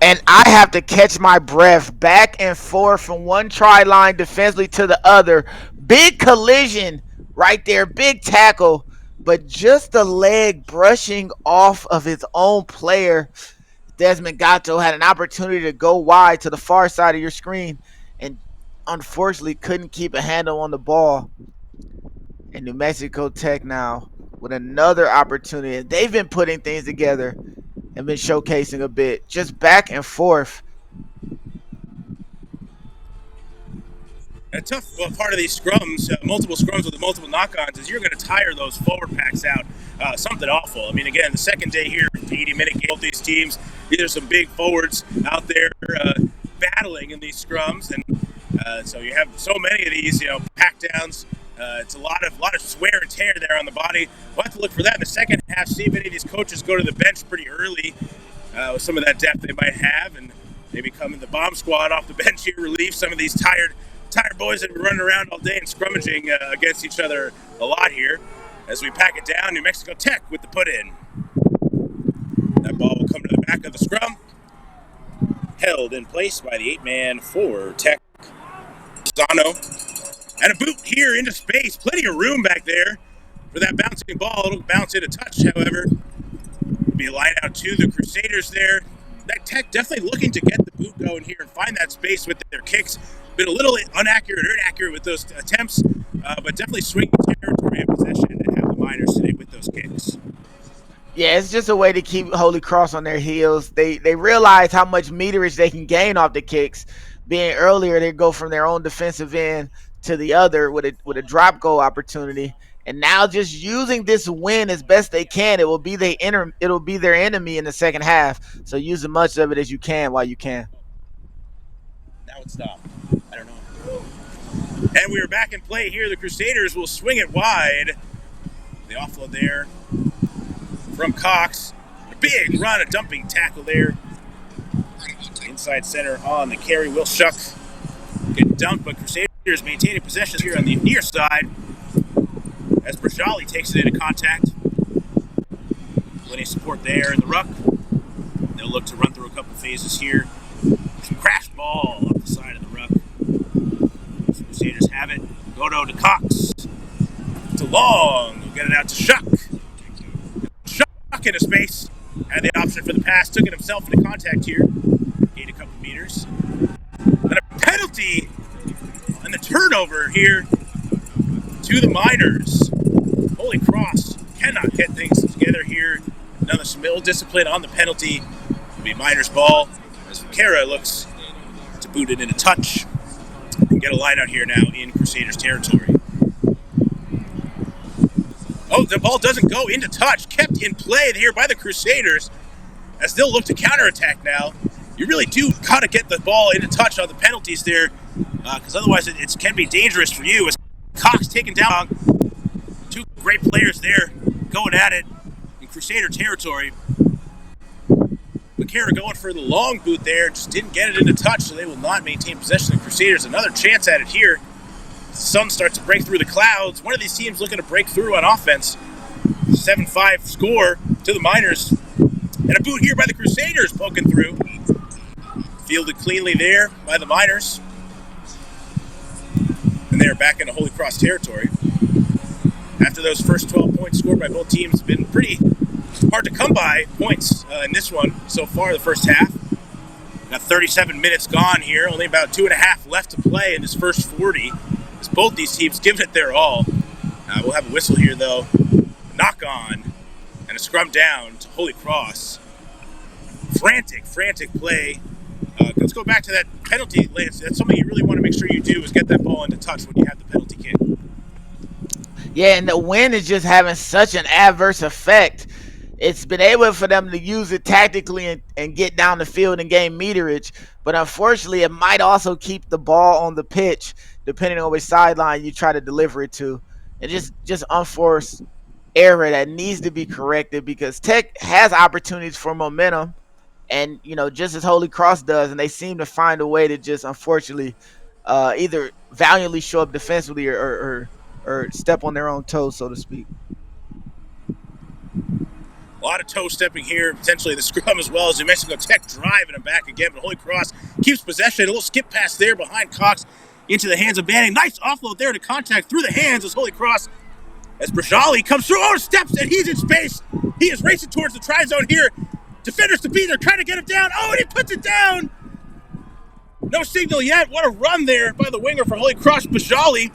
And I have to catch my breath back and forth from one try line defensively to the other. Big collision right there. Big tackle. But just the leg brushing off of his own player. Desmond Gatto had an opportunity to go wide to the far side of your screen and unfortunately couldn't keep a handle on the ball. And New Mexico Tech now with another opportunity. They've been putting things together and been showcasing a bit, just back and forth. A tough part of these scrums, multiple scrums with the multiple knock-ons, is you're going to tire those forward packs out. Something awful. I mean, again, the second day here, the 80-minute game, both these teams, these are some big forwards out there battling in these scrums, and so you have so many of these, pack downs. It's a lot of wear and tear there on the body. We'll have to look for that in the second half. See if any of these coaches go to the bench pretty early with some of that depth they might have, and maybe come in the bomb squad off the bench here, relieve some of these tired boys that have been running around all day and scrummaging against each other a lot here. As we pack it down, New Mexico Tech with the put-in. That ball will come to the back of the scrum. Held in place by the 8-man for Tech. Zano. And a boot here into space. Plenty of room back there for that bouncing ball. It'll bounce in a touch, however. It'll be a line out to the Crusaders there. That Tech definitely looking to get the boot going here and find that space with their kicks. Been a little inaccurate with those attempts, but definitely swinging territory and possession and have the Miners today with those kicks. Yeah, it's just a way to keep Holy Cross on their heels. They realize how much meterage they can gain off the kicks. Being earlier, they go from their own defensive end to the other with a drop goal opportunity. And now just using this win as best they can, it'll be their enemy in the second half. So use as much of it as you can while you can. Now it stopped. I don't know. And we are back in play here. The Crusaders will swing it wide. The offload there from Cox. A big run, a dumping tackle there. Inside center on the carry. Will Shuck get dumped, but Crusaders maintaining possession here on the near side as Brajali takes it into contact. Plenty of support there in the ruck. They'll look to run through a couple phases here. Some crash ball up the side of the ruck. The Crusaders have it. Godo to Cox. To Long. We'll get it out to Shuck. Shuck into space. Had the option for the pass. Took it himself into contact here. Gained a couple meters. And a penalty and the turnover here to the Miners. Holy Cross cannot get things together here. Another some ill discipline on the penalty. It'll be Miners' ball as Kara looks to boot it in a touch and get a line out here now in Crusaders territory. Oh, the ball doesn't go into touch. Kept in play here by the Crusaders as they'll look to counterattack now. You really do gotta get the ball into touch on the penalties there, because otherwise it can be dangerous for you. As Cox taken down, two great players there going at it in Crusader territory. McCara going for the long boot there, just didn't get it into touch, so they will not maintain possession of Crusaders. Another chance at it here. The sun starts to break through the clouds. One of these teams looking to break through on offense. 7-5 score to the Miners. And a boot here by the Crusaders poking through. Fielded cleanly there by the Miners. And they are back into Holy Cross territory. After those first 12 points scored by both teams, it's been pretty hard to come by points in this one so far, the first half. Got 37 minutes gone here, only about 2.5 left to play in this first 40. As both these teams giving it their all. We'll have a whistle here though. A knock on and a scrum down to Holy Cross. Frantic play. Let's go back to that penalty, Lance. That's something you really want to make sure you do is get that ball into touch when you have the penalty kick. Yeah, and the wind is just having such an adverse effect. It's been able for them to use it tactically and get down the field and gain meterage, but unfortunately it might also keep the ball on the pitch depending on which sideline you try to deliver it to. It's just unforced error that needs to be corrected because Tech has opportunities for momentum, and just as Holy Cross does, and they seem to find a way to just unfortunately either valiantly show up defensively or step on their own toes, so to speak. A lot of toe stepping here, potentially the scrum as well as New Mexico Tech driving them back again, but Holy Cross keeps possession. A little skip pass there behind Cox into the hands of Banning. Nice offload there to contact through the hands as Holy Cross, as Brajali comes through, steps, and he's in space. He is racing towards the try zone here. Defenders to beat, they're trying to get him down. And he puts it down. No signal yet. What a run there by the winger for Holy Cross, Brajali.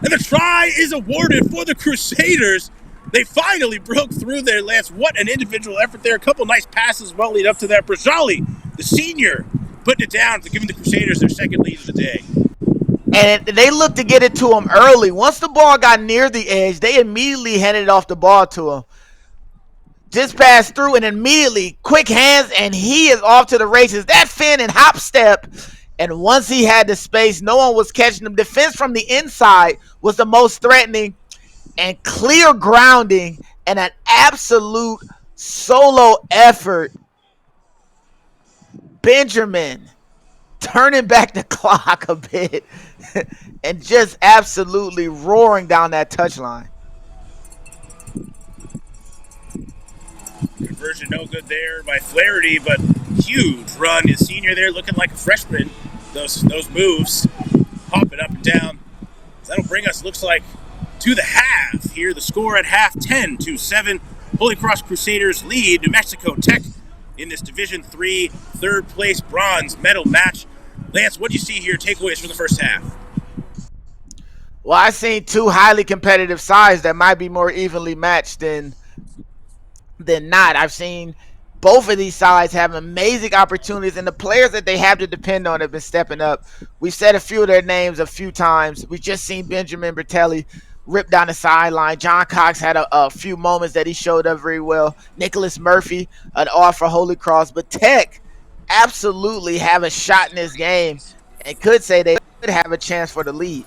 And the try is awarded for the Crusaders. They finally broke through there, Lance. What an individual effort there. A couple nice passes well lead up to that. Brajali, the senior, putting it down to giving the Crusaders their second lead of the day. And they looked to get it to him early. Once the ball got near the edge, they immediately handed off the ball to him. Just passed through and immediately quick hands, and he is off to the races. That fin and hop step, and once he had the space, no one was catching him. Defense from the inside was the most threatening, and clear grounding and an absolute solo effort. Benjamin turning back the clock a bit and just absolutely roaring down that touchline. Conversion no good there by Flaherty, but huge run. His senior there looking like a freshman. Those moves, hopping up and down. That'll bring us, looks like, to the half here. The score at half, 10-7. Holy Cross Crusaders lead New Mexico Tech in this Division III third place bronze medal match. Lance, what do you see here, takeaways from the first half? Well, I've seen two highly competitive sides that might be more evenly matched than not. I've seen both of these sides have amazing opportunities, and the players that they have to depend on have been stepping up. We've said a few of their names a few times. We've just seen Benjamin Bertelli rip down the sideline. John Cox had a few moments that he showed up very well. Nicholas Murphy, an all for Holy Cross. But Tech absolutely have a shot in this game and could say they could have a chance for the lead.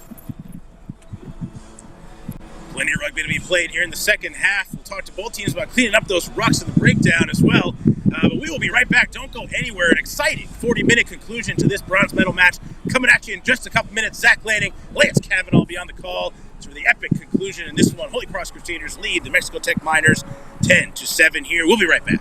Plenty of rugby to be played here in the second half. We'll talk to both teams about cleaning up those rucks in the breakdown as well. But we will be right back. Don't go anywhere. An exciting 40-minute conclusion to this bronze medal match coming at you in just a couple minutes. Zach Lanning, Lance Kavanaugh will be on the call. So for the epic conclusion in this one, Holy Cross Crusaders lead the Mexico Tech Miners 10-7 here. We'll be right back.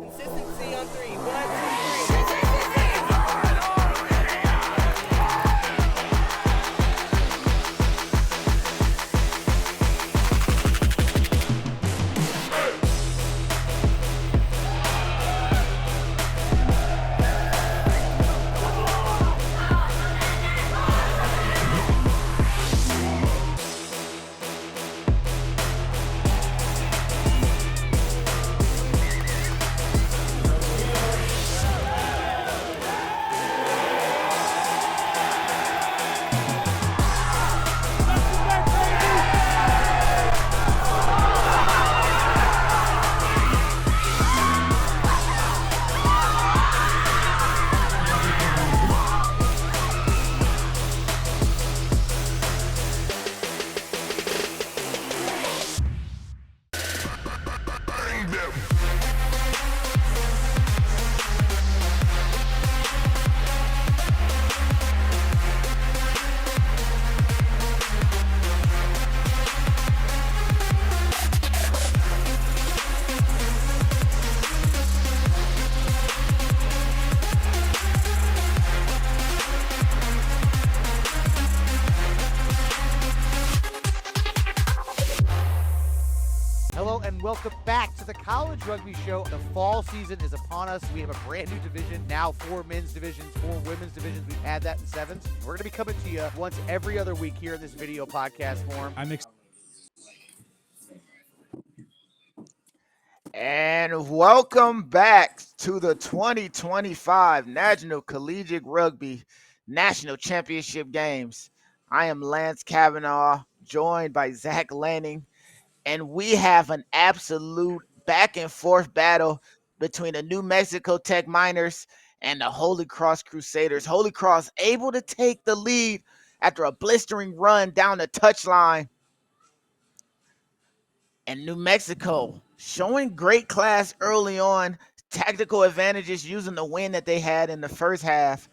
Consistency on three. 1, 2, 3. Hello and welcome back to the College Rugby Show. The fall season is upon us. We have a brand new division, now 4 men's divisions, 4 women's divisions. We've had that in 7s. We're going to be coming to you once every other week here in this video podcast form. And welcome back to the 2025 National Collegiate Rugby National Championship Games. I am Lance Kavanaugh, joined by Zach Lanning, and we have an absolute back and forth battle between the New Mexico Tech Miners and the Holy Cross Crusaders. Holy Cross able to take the lead after a blistering run down the touchline. And New Mexico showing great class early on, tactical advantages using the win that they had in the first half.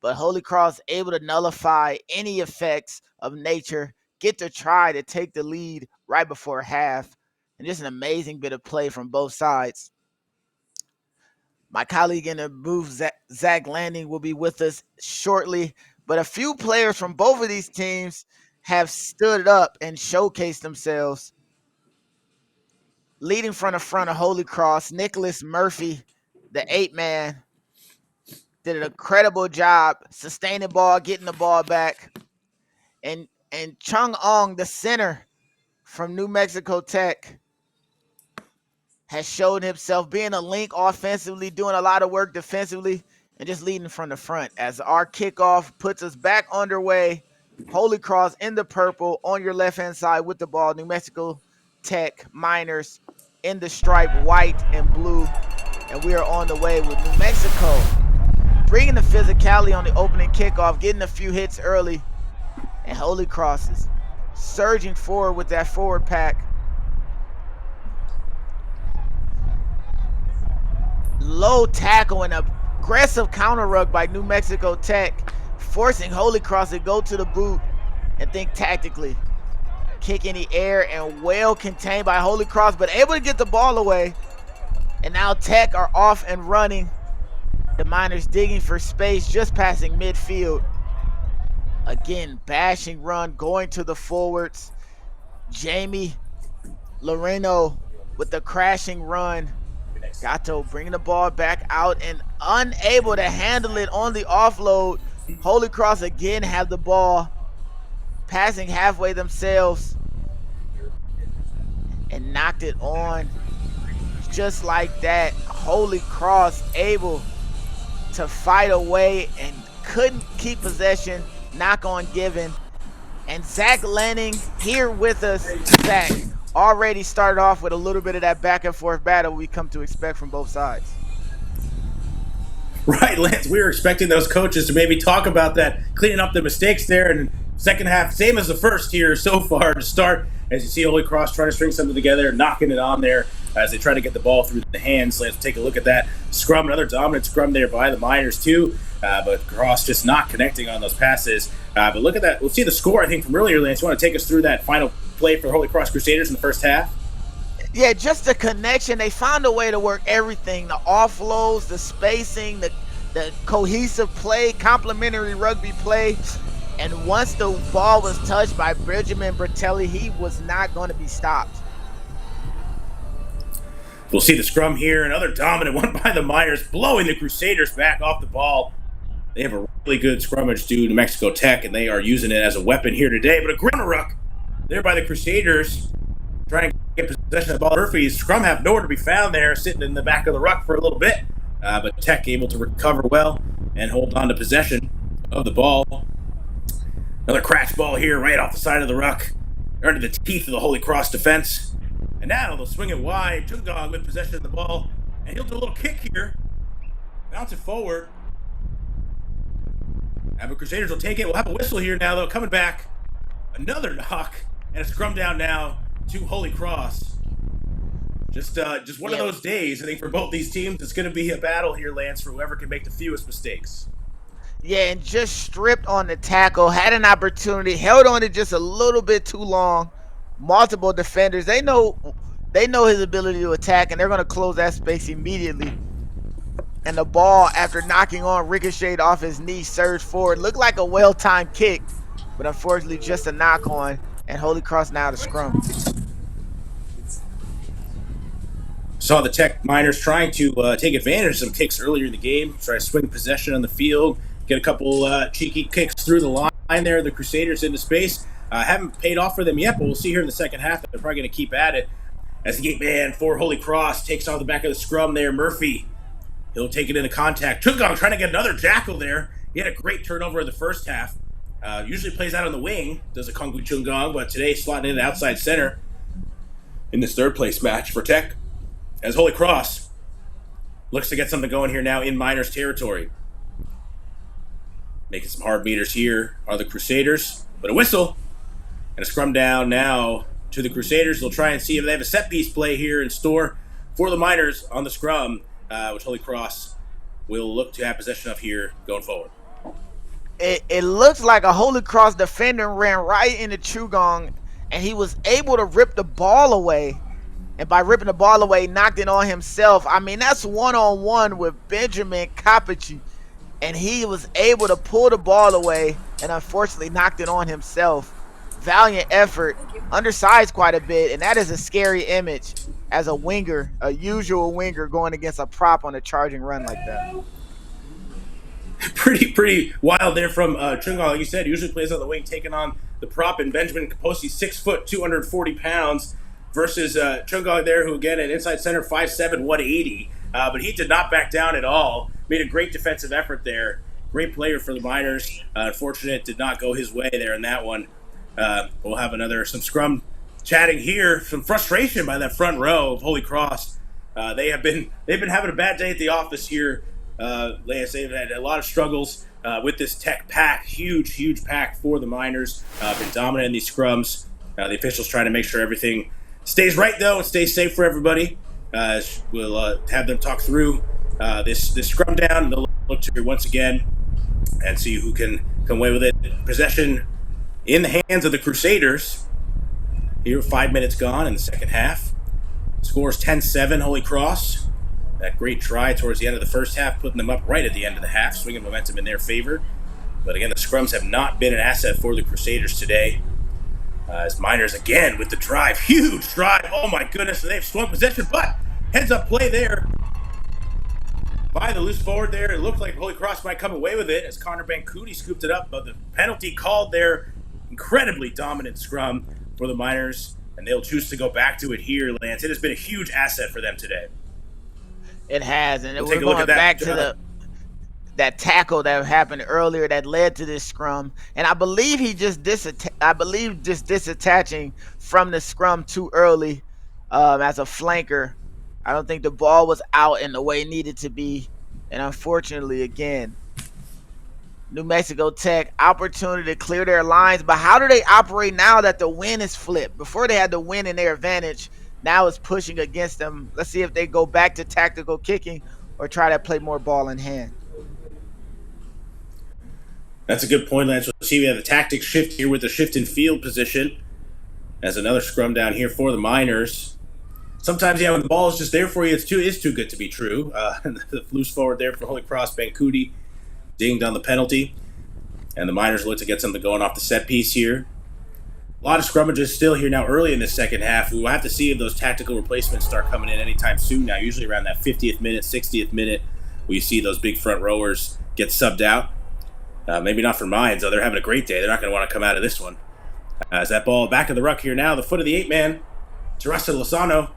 But Holy Cross able to nullify any effects of nature, get to try to take the lead right before half. And just an amazing bit of play from both sides. My colleague in the booth, Zach Lanning, will be with us shortly. But a few players from both of these teams have stood up and showcased themselves. Leading from the front of Holy Cross, Nicholas Murphy, the 8-man, did an incredible job sustaining ball, getting the ball back. And Chung Ong, the center from New Mexico Tech, has shown himself being a link offensively, doing a lot of work defensively, and just leading from the front. As our kickoff puts us back underway, Holy Cross in the purple on your left-hand side with the ball. New Mexico Tech Miners in the stripe, white and blue. And we are on the way with New Mexico bringing the physicality on the opening kickoff, getting a few hits early. And Holy Cross is surging forward with that forward pack. Low tackle and aggressive counter rug by New Mexico Tech, forcing Holy Cross to go to the boot and think tactically. Kick in the air and well contained by Holy Cross, but able to get the ball away. And now Tech are off and running. The Miners digging for space, just passing midfield. Again, bashing run, going to the forwards. Jamie Loreno with the crashing run. Gato bringing the ball back out and unable to handle it on the offload. Holy Cross again have the ball, passing halfway themselves, and knocked it on. Just like that, Holy Cross able to fight away and couldn't keep possession. Knock on given. And Zach Lanning here with us. Zach already started off with a little bit of that back and forth battle we come to expect from both sides. Right, Lance. We were expecting those coaches to maybe talk about that, cleaning up the mistakes there. And second half, same as the first here so far to start. As you see Holy Cross trying to string something together, knocking it on there as they try to get the ball through the hands. Let's take a look at that scrum. Another dominant scrum there by the Miners too. But Cross just not connecting on those passes. But look at that. We'll see the score, I think, from earlier, Lance. You want to take us through that final play for the Holy Cross Crusaders in the first half? Yeah, just the connection. They found a way to work everything. The offloads, the spacing, the cohesive play, complementary rugby play. And once the ball was touched by Benjamin Bertelli, he was not going to be stopped. We'll see the scrum here. Another dominant one by the Miners, blowing the Crusaders back off the ball. They have a really good scrummage due to Mexico Tech, and they are using it as a weapon here today. But a ground ruck there by the Crusaders, trying to get possession of the ball. Murphy's scrum have nowhere to be found there, sitting in the back of the ruck for a little bit. But Tech able to recover well and hold on to possession of the ball. Another crash ball here right off the side of the ruck, under the teeth of the Holy Cross defense. And now they'll swing it wide. Chungong with possession of the ball. And he'll do a little kick here. Bounce it forward. The Crusaders will take it. We'll have a whistle here now, though. Coming back. Another knock. And a scrum down now to Holy Cross. Just one of those days, I think, for both these teams. It's going to be a battle here, Lance, for whoever can make the fewest mistakes. Yeah, and just stripped on the tackle, had an opportunity, held on it just a little bit too long. Multiple defenders. They know his ability to attack, and they're going to close that space immediately. And the ball, after knocking on, ricocheted off his knee, surged forward. Looked like a well-timed kick, but unfortunately just a knock on, and Holy Cross now to scrum. Saw the Tech Miners trying to take advantage of some kicks earlier in the game, try to swing possession on the field, get a couple cheeky kicks through the line there. The Crusaders into space. Haven't paid off for them yet, but we'll see here in the second half that they're probably going to keep at it. As the gate man for Holy Cross takes off the back of the scrum there, Murphy. He'll take it into contact. Chungong trying to get another jackal there. He had a great turnover in the first half. Usually plays out on the wing, does a Kongwu Chungong, but today slotting in outside center in this third place match for Tech. As Holy Cross looks to get something going here now in Miners territory. Making some hard meters here are the Crusaders, but a whistle and a scrum down now to the Crusaders. They'll try and see if they have a set piece play here in store for the Miners on the scrum, which Holy Cross will look to have possession of here going forward. It looks like a Holy Cross defender ran right into Chungong, and he was able to rip the ball away. And by ripping the ball away, knocked it on himself. I mean, that's one-on-one with Benjamin Capici. And he was able to pull the ball away and unfortunately knocked it on himself. Valiant effort, undersized quite a bit, and that is a scary image as a winger, a usual winger going against a prop on a charging run like that. Pretty wild there from Chungong. Like you said, usually plays on the wing, taking on the prop. And Benjamin Caposi, 6 foot, 240 pounds. versus Chungong there, who again an inside center, 5'7", 180. But he did not back down at all. Made a great defensive effort there. Great player for the Miners. Unfortunate, did not go his way there in that one. We'll have some scrum chatting here. Some frustration by that front row of Holy Cross. They've been having a bad day at the office here. Lance, they've had a lot of struggles with this Tech pack. Huge pack for the Miners. Been dominant in these scrums. The officials trying to make sure everything stays right though and stays safe for everybody. We'll have them talk through this scrum down, and they'll look to once again and see who can come away with it. Possession in the hands of the Crusaders. Here, 5 minutes gone in the second half. Scores 10-7, Holy Cross. That great try towards the end of the first half, putting them up right at the end of the half, swinging momentum in their favor. But again, the scrums have not been an asset for the Crusaders today. As Miners again with the drive. Huge drive. Oh my goodness. They've swung possession, but heads up play there by the loose forward there. It looked like Holy Cross might come away with it as Connor Bancuti scooped it up, but the penalty called there. Incredibly dominant scrum for the Miners, and they'll choose to go back to it here, Lance. It has been a huge asset for them today. It has, and We'll we're take a look going at that. back to that tackle that happened earlier that led to this scrum, and I believe just disattaching from the scrum too early as a flanker. I don't think the ball was out in the way it needed to be, and unfortunately, again, New Mexico Tech opportunity to clear their lines. But how do they operate now that the wind is flipped? Before they had the wind in their advantage, now it's pushing against them. Let's see if they go back to tactical kicking or try to play more ball in hand. That's a good point, Lance. We'll see we have the tactics shift here with the shift in field position as another scrum down here for the Miners. Sometimes, when the ball is just there for you, it's too good to be true. The loose forward there for Holy Cross, Bancuti dinged on the penalty. And the Miners look to get something going off the set piece here. A lot of scrummages still here now early in the second half. We will have to see if those tactical replacements start coming in anytime soon now, usually around that 50th minute, 60th minute, where you see those big front rowers get subbed out. Maybe not for Mines, though. They're having a great day. They're not going to want to come out of this one. As that ball back of the ruck here now, the foot of the 8-man, Teresa Lozano,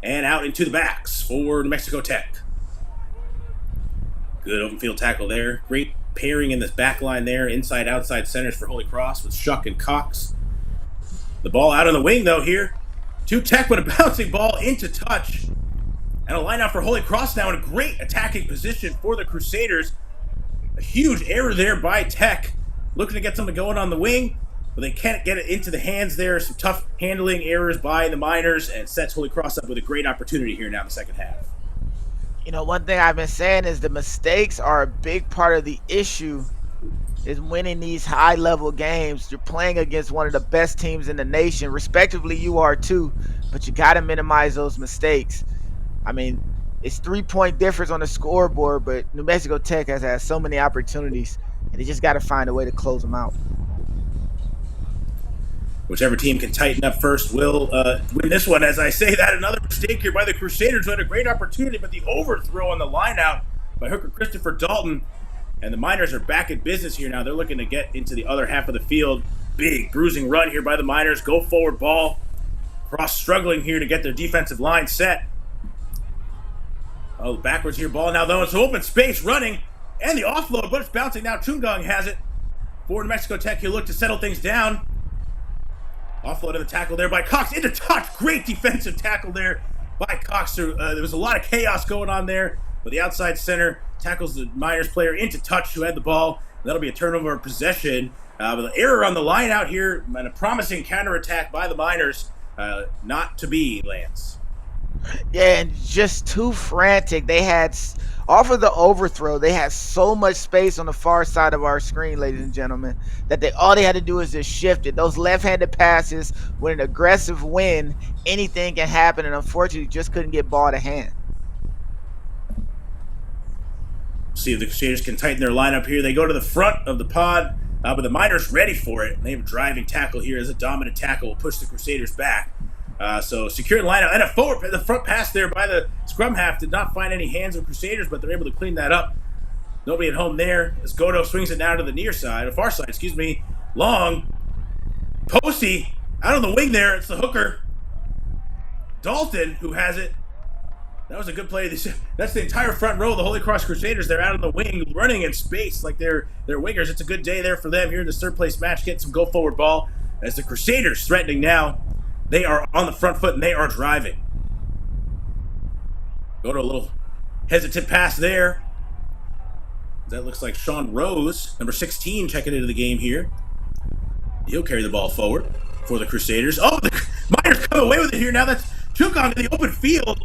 and out into the backs for New Mexico Tech. Good open field tackle there. Great pairing in this back line there. Inside-outside centers for Holy Cross with Shuck and Cox. The ball out on the wing, though, here. To Tech, but a bouncing ball into touch. And a line out for Holy Cross now in a great attacking position for the Crusaders. A huge error there by Tech. Looking to get something going on the wing, but they can't get it into the hands there. Some tough handling errors by the Miners, and sets Holy Cross up with a great opportunity here now in the second half. One thing I've been saying is the mistakes are a big part of the issue is winning these high-level games. You're playing against one of the best teams in the nation. Respectively, you are too, but you got to minimize those mistakes. It's 3-point difference on the scoreboard, but New Mexico Tech has had so many opportunities, and they just got to find a way to close them out. Whichever team can tighten up first will win this one. As I say that, another mistake here by the Crusaders, who had a great opportunity, but the overthrow on the line out by hooker Christopher Dalton. And the Miners are back in business here now. They're looking to get into the other half of the field. Big bruising run here by the Miners. Go forward ball. Cross struggling here to get their defensive line set. Oh, backwards here ball now, though. It's open space running. And the offload, but it's bouncing now. Chungong has it. For New Mexico Tech, he'll look to settle things down. Offload of the tackle there by Cox into touch. Great defensive tackle there by Cox. There was a lot of chaos going on there, but the outside center tackles the Miners player into touch who had the ball. That'll be a turnover of possession. But the error on the line out here and a promising counterattack by the Miners. Not to be, Lance. Yeah, and just too frantic. They had, off of the overthrow, they had so much space on the far side of our screen, ladies and gentlemen, that all they had to do is just shift it. Those left-handed passes, with an aggressive wind, anything can happen, and unfortunately just couldn't get ball to hand. See if the Crusaders can tighten their lineup here. They go to the front of the pod, but the Miners ready for it. They have a driving tackle here as a dominant tackle will push the Crusaders back. So secure the lineup and a forward, the front pass there by the scrum half did not find any hands of Crusaders, but they're able to clean that up. Nobody at home there as Godo swings it now to the near side, far side, Long. Posty out on the wing there. It's the hooker. Dalton, who has it. That was a good play. That's the entire front row of the Holy Cross Crusaders. They're out on the wing, running in space like they're wingers. It's a good day there for them here in this third place match. Getting some go-forward ball as the Crusaders threatening now. They are on the front foot and they are driving. Go to a little hesitant pass there. That looks like Sean Rose, number 16, checking into the game here. He'll carry the ball forward for the Crusaders. Oh, the Miners come away with it here. Now that's Chukong in the open field.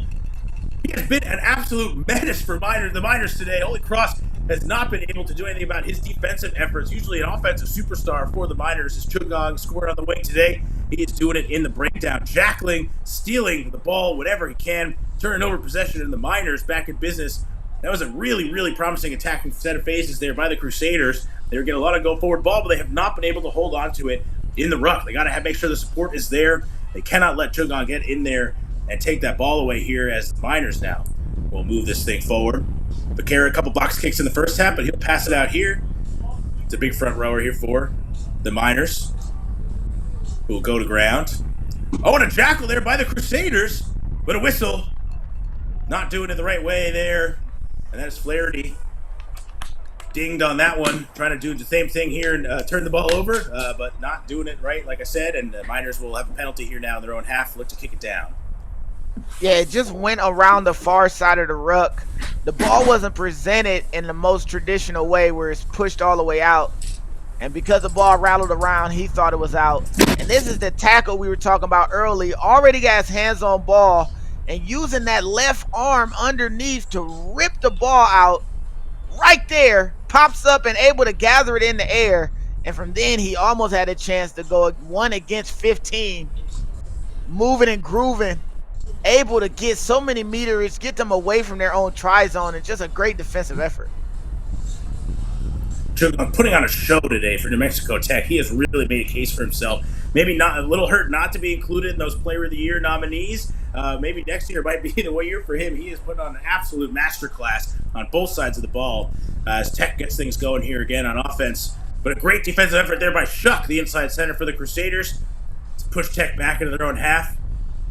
He has been an absolute menace for the Miners today. Holy Cross has not been able to do anything about his defensive efforts. Usually an offensive superstar for the Miners is Chukong, scoring on the wing today. He is doing it in the breakdown, jackling, stealing the ball, whatever he can, turning over possession, and the Miners back in business. That was a really, really promising attacking set of phases there by the Crusaders. They were getting a lot of go-forward ball, but they have not been able to hold on to it in the ruck. They got to make sure the support is there. They cannot let Chukong get in there and take that ball away here as the Miners now will move this thing forward. Becerra, a couple box kicks in the first half, but he'll pass it out here. It's a big front rower here for the Miners, who will go to ground. Oh, and a jackal there by the Crusaders, but a whistle. Not doing it the right way there. And that is Flaherty. Dinged on that one, trying to do the same thing here and turn the ball over, but not doing it right, like I said. And the Miners will have a penalty here now in their own half. Look to kick it down. Yeah, it just went around the far side of the ruck. The ball wasn't presented in the most traditional way where it's pushed all the way out. And because the ball rattled around, he thought it was out. And this is the tackle we were talking about early. Already got his hands on ball and using that left arm underneath to rip the ball out right there, pops up and able to gather it in the air. And from then, he almost had a chance to go 1 against 15, moving and grooving, able to get so many meters, get them away from their own try zone, and just a great defensive effort. Putting on a show today for New Mexico Tech. He has really made a case for himself. Maybe not a little hurt not to be included in those Player of the Year nominees. Maybe next year might be the year for him. He has put on an absolute masterclass on both sides of the ball as Tech gets things going here again on offense. But a great defensive effort there by Shuck, the inside center for the Crusaders, to push Tech back into their own half.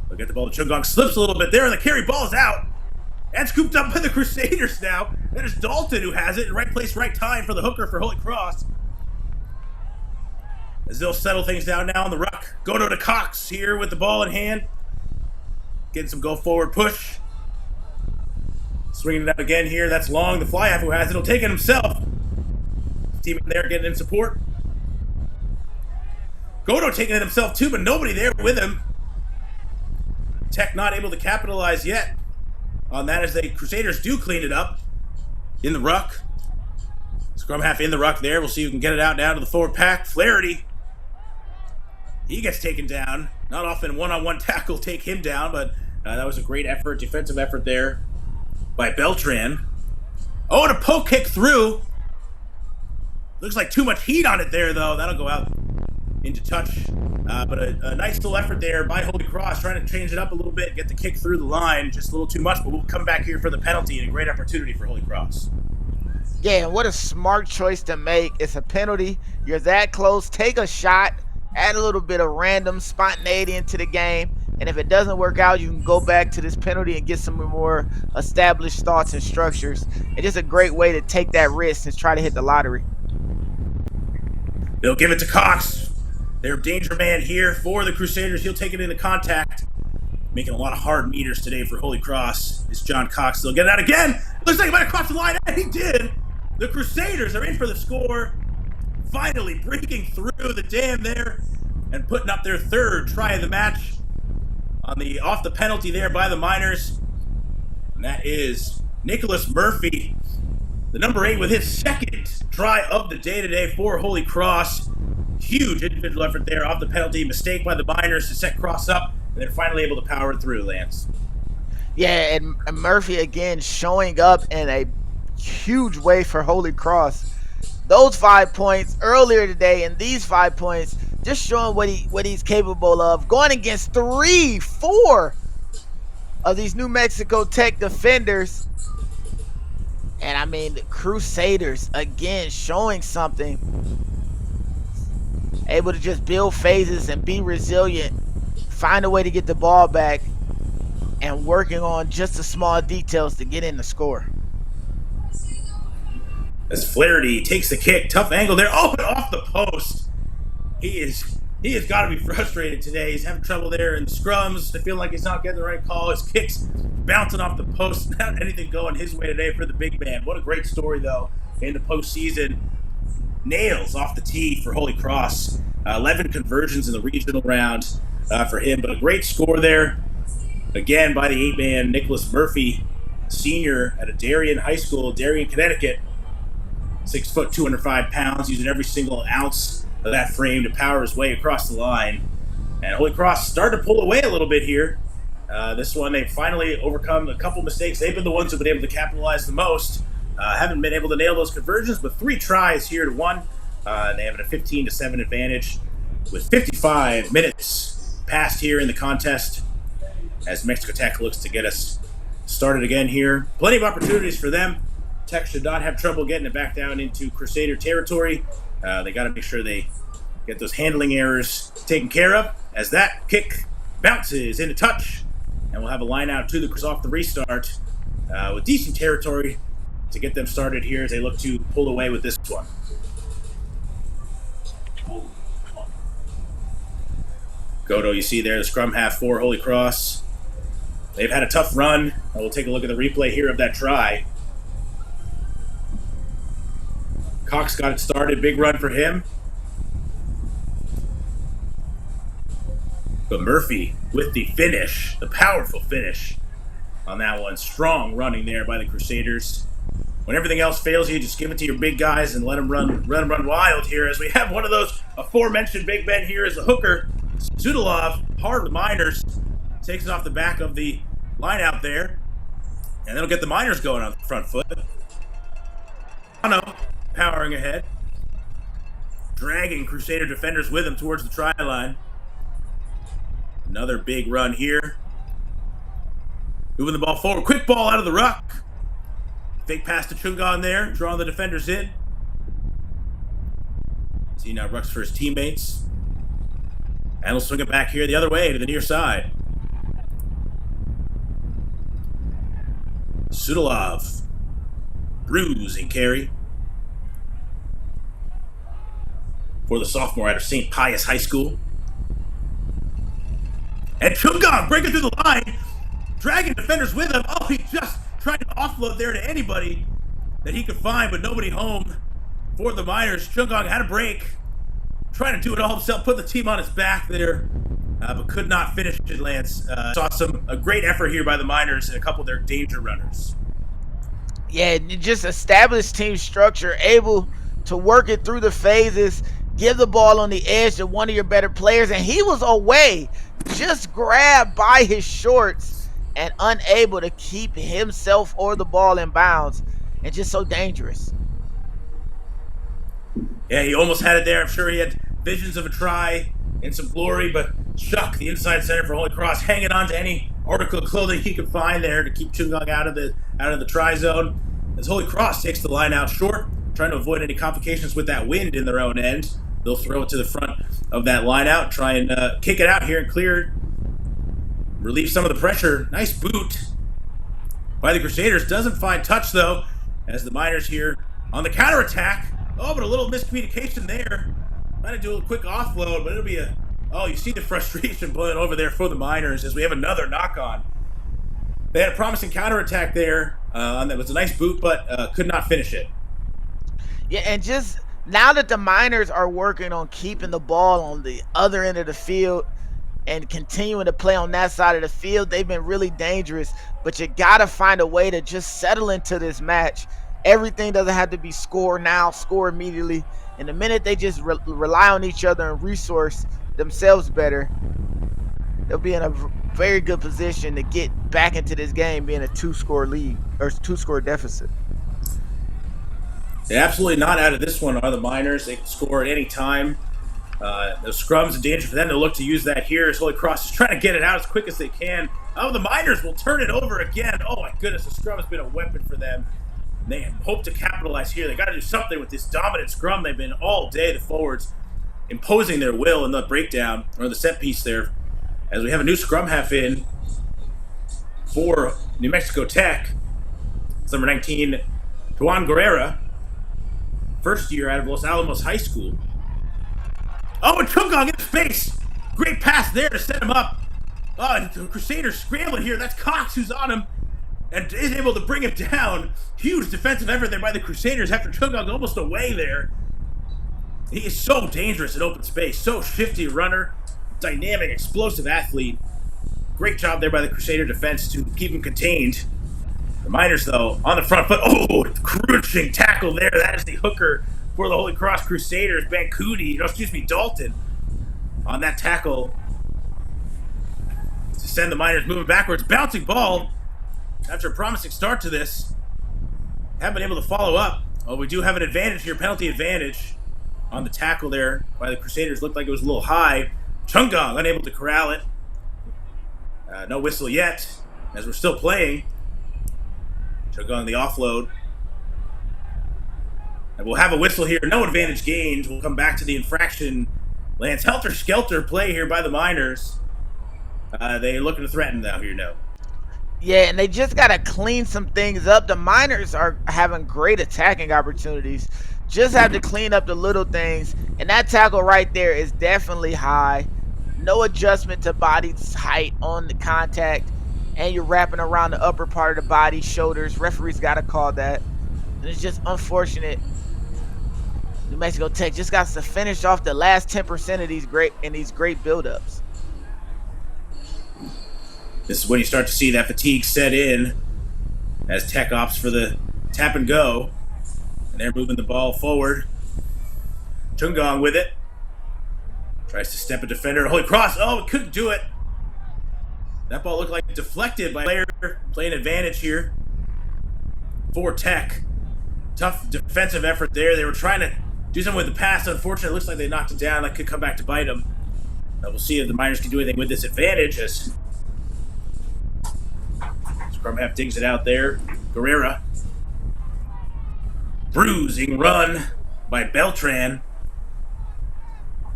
They'll get the ball to Chukong. Slips a little bit there, and the carry ball is out. And scooped up by the Crusaders now. That is Dalton who has it in right place, right time for the hooker for Holy Cross. As they'll settle things down now on the ruck. Godo to Cox here with the ball in hand. Getting some go-forward push. Swinging it out again here. That's Long, the fly-half who has it. He'll take it himself. Team in there getting in support. Godo taking it himself too, but nobody there with him. Tech not able to capitalize yet on that as the Crusaders do clean it up in the ruck. Scrum half in the ruck there. We'll see who can get it out down to the forward pack. Flaherty. He gets taken down. Not often one-on-one tackle take him down, but that was a great effort, defensive effort there by Beltran. Oh, and a poke kick through. Looks like too much heat on it there, though. That'll go out into touch. But a nice little effort there by Holy Cross, trying to change it up a little bit, get the kick through the line. Just a little too much, but we'll come back here for the penalty and a great opportunity for Holy Cross. Yeah, and what a smart choice to make. It's a penalty. You're that close. Take a shot. Add a little bit of random spontaneity into the game. And if it doesn't work out, you can go back to this penalty and get some more established thoughts and structures. It's just a great way to take that risk and try to hit the lottery. They'll give it to Cox. Their danger man here for the Crusaders. He'll take it into contact. Making a lot of hard meters today for Holy Cross is John Cox. They'll get it out again. Looks like he might have crossed the line. And he did. The Crusaders are in for the score. Finally breaking through the dam there and putting up their third try of the match on the off the penalty there by the Miners. And that is Nicholas Murphy, the number 8, with his second try of the day today for Holy Cross. Huge individual effort there off the penalty. Mistake by the Miners to set Cross up, and they're finally able to power it through, Lance. Yeah, and Murphy again showing up in a huge way for Holy Cross. Those 5 points earlier today and these 5 points just showing what he's capable of. Going against 3-4 of these New Mexico Tech defenders. And I mean, the Crusaders again showing something. Able to just build phases and be resilient. Find a way to get the ball back. and working on just the small details to get in the score. As Flaherty takes the kick, tough angle there. Oh, but off the post. He has got to be frustrated today. He's having trouble there in the scrums. I feel like he's not getting the right call. His kicks bouncing off the post. Not anything going his way today for the big man. What a great story, though, in the postseason. Nails off the tee for Holy Cross. 11 conversions in the regional round for him, but a great score there. Again, by the 8-man Nicholas Murphy, senior at Darien High School, Darien, Connecticut. 6 foot, 205 pounds, using every single ounce of that frame to power his way across the line. And Holy Cross started to pull away a little bit here. This one, they've finally overcome a couple mistakes. They've been the ones who've been able to capitalize the most. Haven't been able to nail those conversions, but 3 tries here to 1. They have a 15-7 advantage with 55 minutes passed here in the contest as Mexico Tech looks to get us started again here. Plenty of opportunities for them. Tech should not have trouble getting it back down into Crusader territory. They got to make sure they get those handling errors taken care of as that kick bounces into touch, and we'll have a line out to the off the restart with decent territory to get them started here as they look to pull away with this one. Godo, you see there, the scrum half for Holy Cross. They've had a tough run. We'll take a look at the replay here of that try. Cox got it started. Big run for him. But Murphy with the finish, the powerful finish on that one. Strong running there by the Crusaders. When everything else fails you, just give it to your big guys and let them run wild here as we have one of those aforementioned big men here as the hooker. Sudolov, hard with Miners, takes it off the back of the line out there. And that'll get the Miners going on the front foot. Ano powering ahead. Dragging Crusader defenders with him towards the try line. Another big run here. Moving the ball forward. Quick ball out of the ruck. Fake pass to Chungon there, drawing the defenders in. See now rucks for his teammates. And he'll swing it back here the other way to the near side. Sudolov. Bruise and carry. For the sophomore out of St. Pius High School. And Chungon breaking through the line. Dragging defenders with him. Oh, he just tried to offload there to anybody that he could find, but nobody home for the Miners. Chungon had a break. Trying to do it all himself, put the team on his back there, but could not finish it, Lance. Saw a great effort here by the Miners and a couple of their danger runners. Yeah, just established team structure, able to work it through the phases, give the ball on the edge to one of your better players, and he was away, just grabbed by his shorts and unable to keep himself or the ball in bounds, and just so dangerous. Yeah, he almost had it there. I'm sure he had visions of a try and some glory, but Shuck, the inside center for Holy Cross, hanging on to any article of clothing he could find there to keep Chungon out of the try zone. As Holy Cross takes the line out short, trying to avoid any complications with that wind in their own end. They'll throw it to the front of that line out, try and kick it out here and clear, relieve some of the pressure. Nice boot by the Crusaders. Doesn't find touch, though, as the Miners here on the counterattack. Oh, but a little miscommunication there. Trying to do a quick offload, but it'll be a... Oh, you see the frustration boiling over there for the Miners as we have another knock-on. They had a promising counterattack there. That was a nice boot, but could not finish it. Yeah, and just now that the Miners are working on keeping the ball on the other end of the field and continuing to play on that side of the field, they've been really dangerous. But you got to find a way to just settle into this match. Everything doesn't have to be score now, score immediately. And the minute they just rely on each other and resource themselves better, they'll be in a very good position to get back into this game being a two-score lead or two-score deficit. They're absolutely not out of this one are the Miners. They can score at any time. The scrum's a danger for them. They'll look to use that here as Holy Cross is trying to get it out as quick as they can. Oh, the Miners will turn it over again. Oh my goodness, the scrum has been a weapon for them. They hope to capitalize here. They got to do something with this dominant scrum. They've been all day, the forwards, imposing their will in the breakdown or the set piece there. As we have a new scrum half in, for New Mexico Tech. It's number 19, Juan Guerrera, first year out of Los Alamos High School. Oh, and Chungong in space. Great pass there to set him up. Oh, the Crusaders scrambling here. That's Cox who's on him and is able to bring him down. Huge defensive effort there by the Crusaders after Chungong almost away there. He is so dangerous in open space. So shifty runner, dynamic, explosive athlete. Great job there by the Crusader defense to keep him contained. The Miners, though, on the front foot. Oh, crushing tackle there. That is the hooker for the Holy Cross Crusaders, Dalton, on that tackle to send the Miners moving backwards. Bouncing ball after a promising start to this. Haven't been able to follow up. Oh, we do have an advantage here, penalty advantage on the tackle there by the Crusaders. Looked like it was a little high. Chungong unable to corral it. No whistle yet, as we're still playing. Chungong the offload. And we'll have a whistle here. No advantage gained. We'll come back to the infraction. Lance, helter-skelter play here by the Miners. They're looking to threaten now here, no. Yeah, and they just got to clean some things up. The Miners are having great attacking opportunities. Just have to clean up the little things. And that tackle right there is definitely high. No adjustment to body height on the contact. And you're wrapping around the upper part of the body, shoulders. Referees got to call that. And it's just unfortunate. New Mexico Tech just got to finish off the last 10% of these great buildups. This is when you start to see that fatigue set in as Tech opts for the tap and go. And they're moving the ball forward. Chungong with it. Tries to step a defender. Holy Cross. Oh, couldn't do it. That ball looked like deflected by a player playing advantage here for Tech. Tough defensive effort there. They were trying to do something with the pass. Unfortunately, it looks like they knocked it down. That could come back to bite them. We'll see if the Miners can do anything with this advantage as Scrum half digs it out there. Guerrera. Bruising run by Beltran.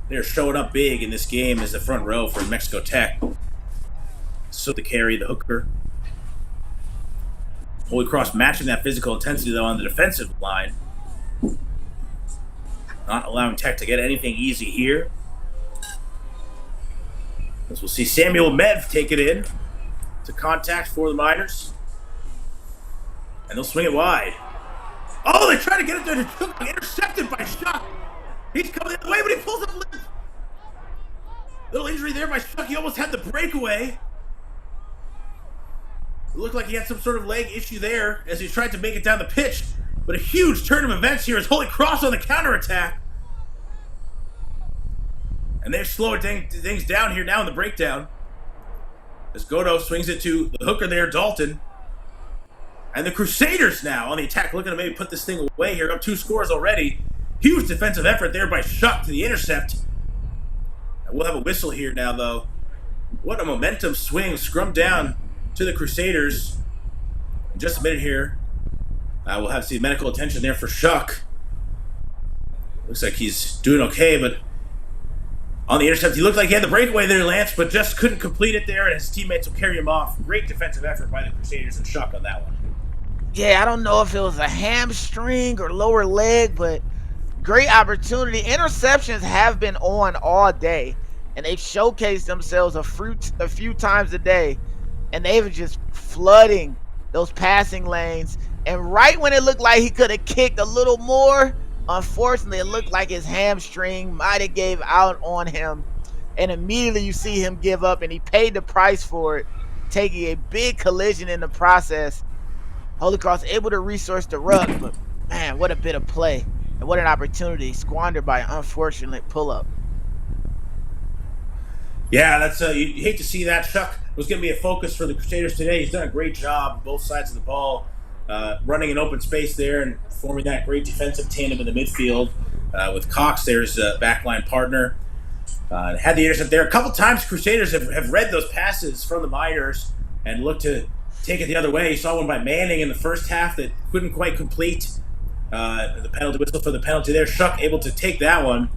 They're showing up big in this game as the front row for Mexico Tech. So the carry, the hooker. Holy Cross matching that physical intensity, though, on the defensive line. Not allowing Tech to get anything easy here. As we'll see Samuel Mev take it in to contact for the Miners. And they'll swing it wide. Oh, they try to get it there to Chungong. Intercepted by Shuck. He's coming the other way, but he pulls up lip. Little injury there by Shuck. He almost had the breakaway. It looked like he had some sort of leg issue there as he tried to make it down the pitch. But a huge turn of events here is Holy Cross on the counterattack. And they're slowing things down here now in the breakdown. As Godo swings it to the hooker there, Dalton. And the Crusaders now on the attack, looking to maybe put this thing away here. Up 2 scores already. Huge defensive effort there by Shuck to the intercept. And we'll have a whistle here now, though. What a momentum swing. Scrum down to the Crusaders. In just a minute here, we'll have to see medical attention there for Shuck. Looks like he's doing okay, but on the intercept, he looked like he had the breakaway there, Lance, but just couldn't complete it there, and his teammates will carry him off. Great defensive effort by the Crusaders and Shuck on that one. Yeah, I don't know if it was a hamstring or lower leg, but great opportunity. Interceptions have been on all day, and they've showcased themselves a few times a day, and they've just flooding those passing lanes. And right when it looked like he could have kicked a little more, unfortunately, it looked like his hamstring might have gave out on him. And immediately you see him give up, and he paid the price for it, taking a big collision in the process. Holy Cross able to resource the ruck, but man, what a bit of play. And what an opportunity squandered by an unfortunate pull-up. Yeah, that's you hate to see that. Shuck was going to be a focus for the Crusaders today. He's done a great job both sides of the ball, running in open space there and forming that great defensive tandem in the midfield with Cox there as a backline partner. Had the intercept there. A couple times Crusaders have read those passes from the Miners and looked to take it the other way. You saw one by Manning in the first half that couldn't quite complete. The penalty whistle for the penalty there. Shuck able to take that one.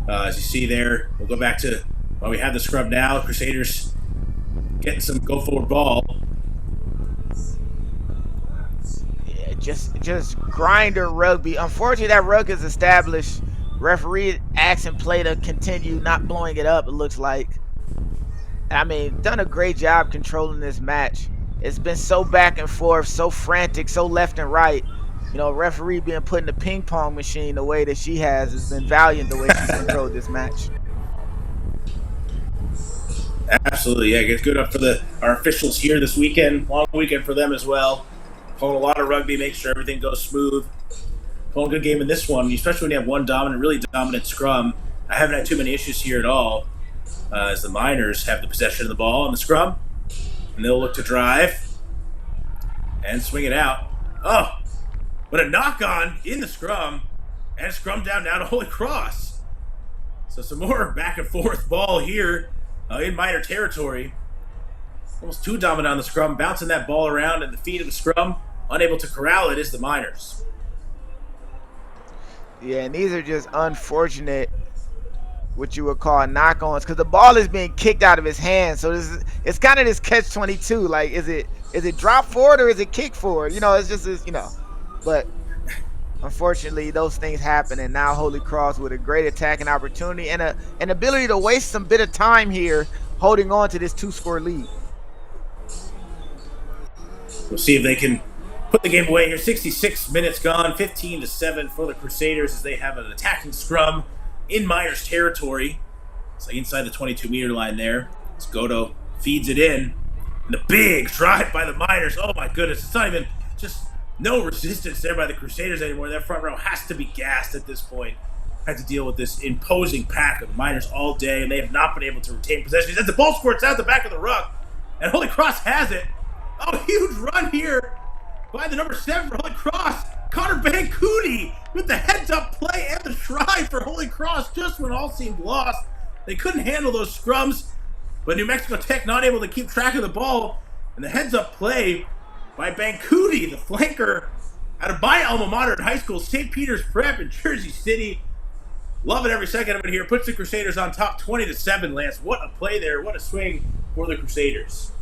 As you see there, we'll go back to we have the scrub now. Crusaders getting some go-forward ball. just grinder rugby. Unfortunately, that rug is established. Referee asked and play to continue, not blowing it up, it looks like. I mean, done a great job controlling this match. It's been so back and forth, so frantic, so left and right. You know, referee being put in the ping pong machine the way that she has been valiant the way she's controlled this match. Absolutely, yeah. It's good up for our officials here this weekend. Long weekend for them as well. Pulling a lot of rugby, make sure everything goes smooth. Pulling a good game in this one, especially when you have one really dominant scrum. I haven't had too many issues here at all, as the Miners have the possession of the ball in the scrum, and they'll look to drive and swing it out. Oh, but a knock-on in the scrum, and scrum down now to Holy Cross. So some more back and forth ball here in Miner territory. Almost too dominant on the scrum, bouncing that ball around at the feet of the scrum. Unable to corral it is the Miners. Yeah, and these are just unfortunate, what you would call knock-ons, because the ball is being kicked out of his hand. So it's kind of this catch-22. Like, is it drop forward or is it kick forward? You know, it's just this, you know. But unfortunately, those things happen, and now Holy Cross with a great attacking opportunity and an ability to waste some bit of time here, holding on to this 2-score lead. We'll see if they can put the game away here. 66 minutes gone, 15-7 for the Crusaders as they have an attacking scrum in Miners territory. So inside the 22-meter line there. As Godo feeds it in. And the big drive by the Miners. Oh my goodness, it's not even just no resistance there by the Crusaders anymore. That front row has to be gassed at this point. Had to deal with this imposing pack of the Miners all day, and they have not been able to retain possession. As the ball squirts out the back of the ruck, and Holy Cross has it. Oh, huge run here by the number 7 for Holy Cross, Connor Bancoudi, with the heads-up play and the try for Holy Cross just when all seemed lost. They couldn't handle those scrums, but New Mexico Tech not able to keep track of the ball, and the heads-up play by Bancoudi, the flanker out of my alma mater in high school, St. Peter's Prep in Jersey City. Loving every second of it here. Puts the Crusaders on top 20-7, Lance. What a play there. What a swing for the Crusaders.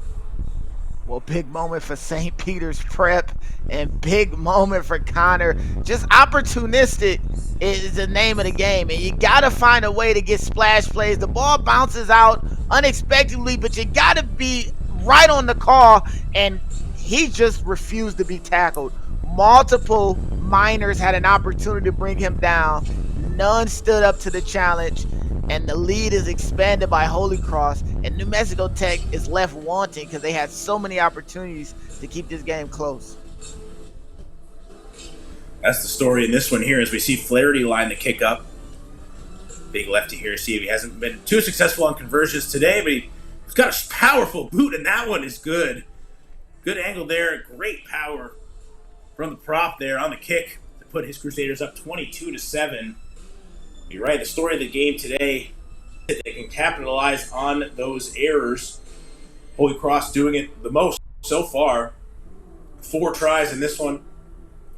Well, big moment for St. Peter's Prep and big moment for Connor. Just opportunistic is the name of the game, and you got to find a way to get splash plays. The ball bounces out unexpectedly, but you got to be right on the call, and he just refused to be tackled. Multiple Miners had an opportunity to bring him down. None stood up to the challenge, and the lead is expanded by Holy Cross, and New Mexico Tech is left wanting because they had so many opportunities to keep this game close. That's the story in this one here as we see Flaherty line the kick up. Big lefty here. See if he hasn't been too successful on conversions today, but he's got a powerful boot, and that one is good. Good angle there. Great power from the prop there on the kick to put his Crusaders up 22-7. You're right, the story of the game today, they can capitalize on those errors. Holy Cross doing it the most so far. 4 tries in this one,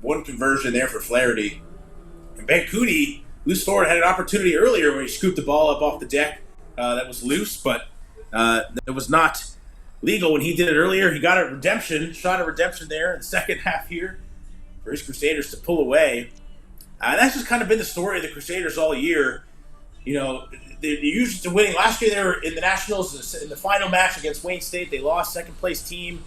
1 conversion there for Flaherty. And Bancoudi, loose forward, had an opportunity earlier where he scooped the ball up off the deck that was loose, but it was not legal when he did it earlier. He got a redemption, shot a redemption there in the second half here for his Crusaders to pull away. That's just kind of been the story of the Crusaders all year. You know, they're used to winning. Last year they were in the Nationals in the final match against Wayne State. They lost, second-place team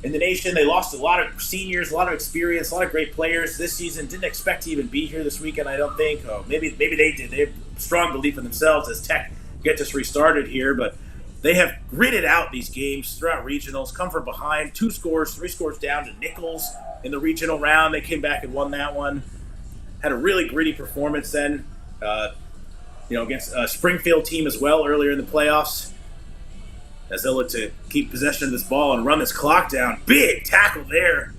in the nation. They lost a lot of seniors, a lot of experience, a lot of great players this season. Didn't expect to even be here this weekend, I don't think. Oh, maybe they did. They have strong belief in themselves as Tech get this restarted here. But they have gritted out these games throughout regionals, come from behind, 2 scores, 3 scores down to Nichols in the regional round. They came back and won that one. Had a really gritty performance then, against a Springfield team as well earlier in the playoffs. As they'll look to keep possession of this ball and run this clock down. Big tackle there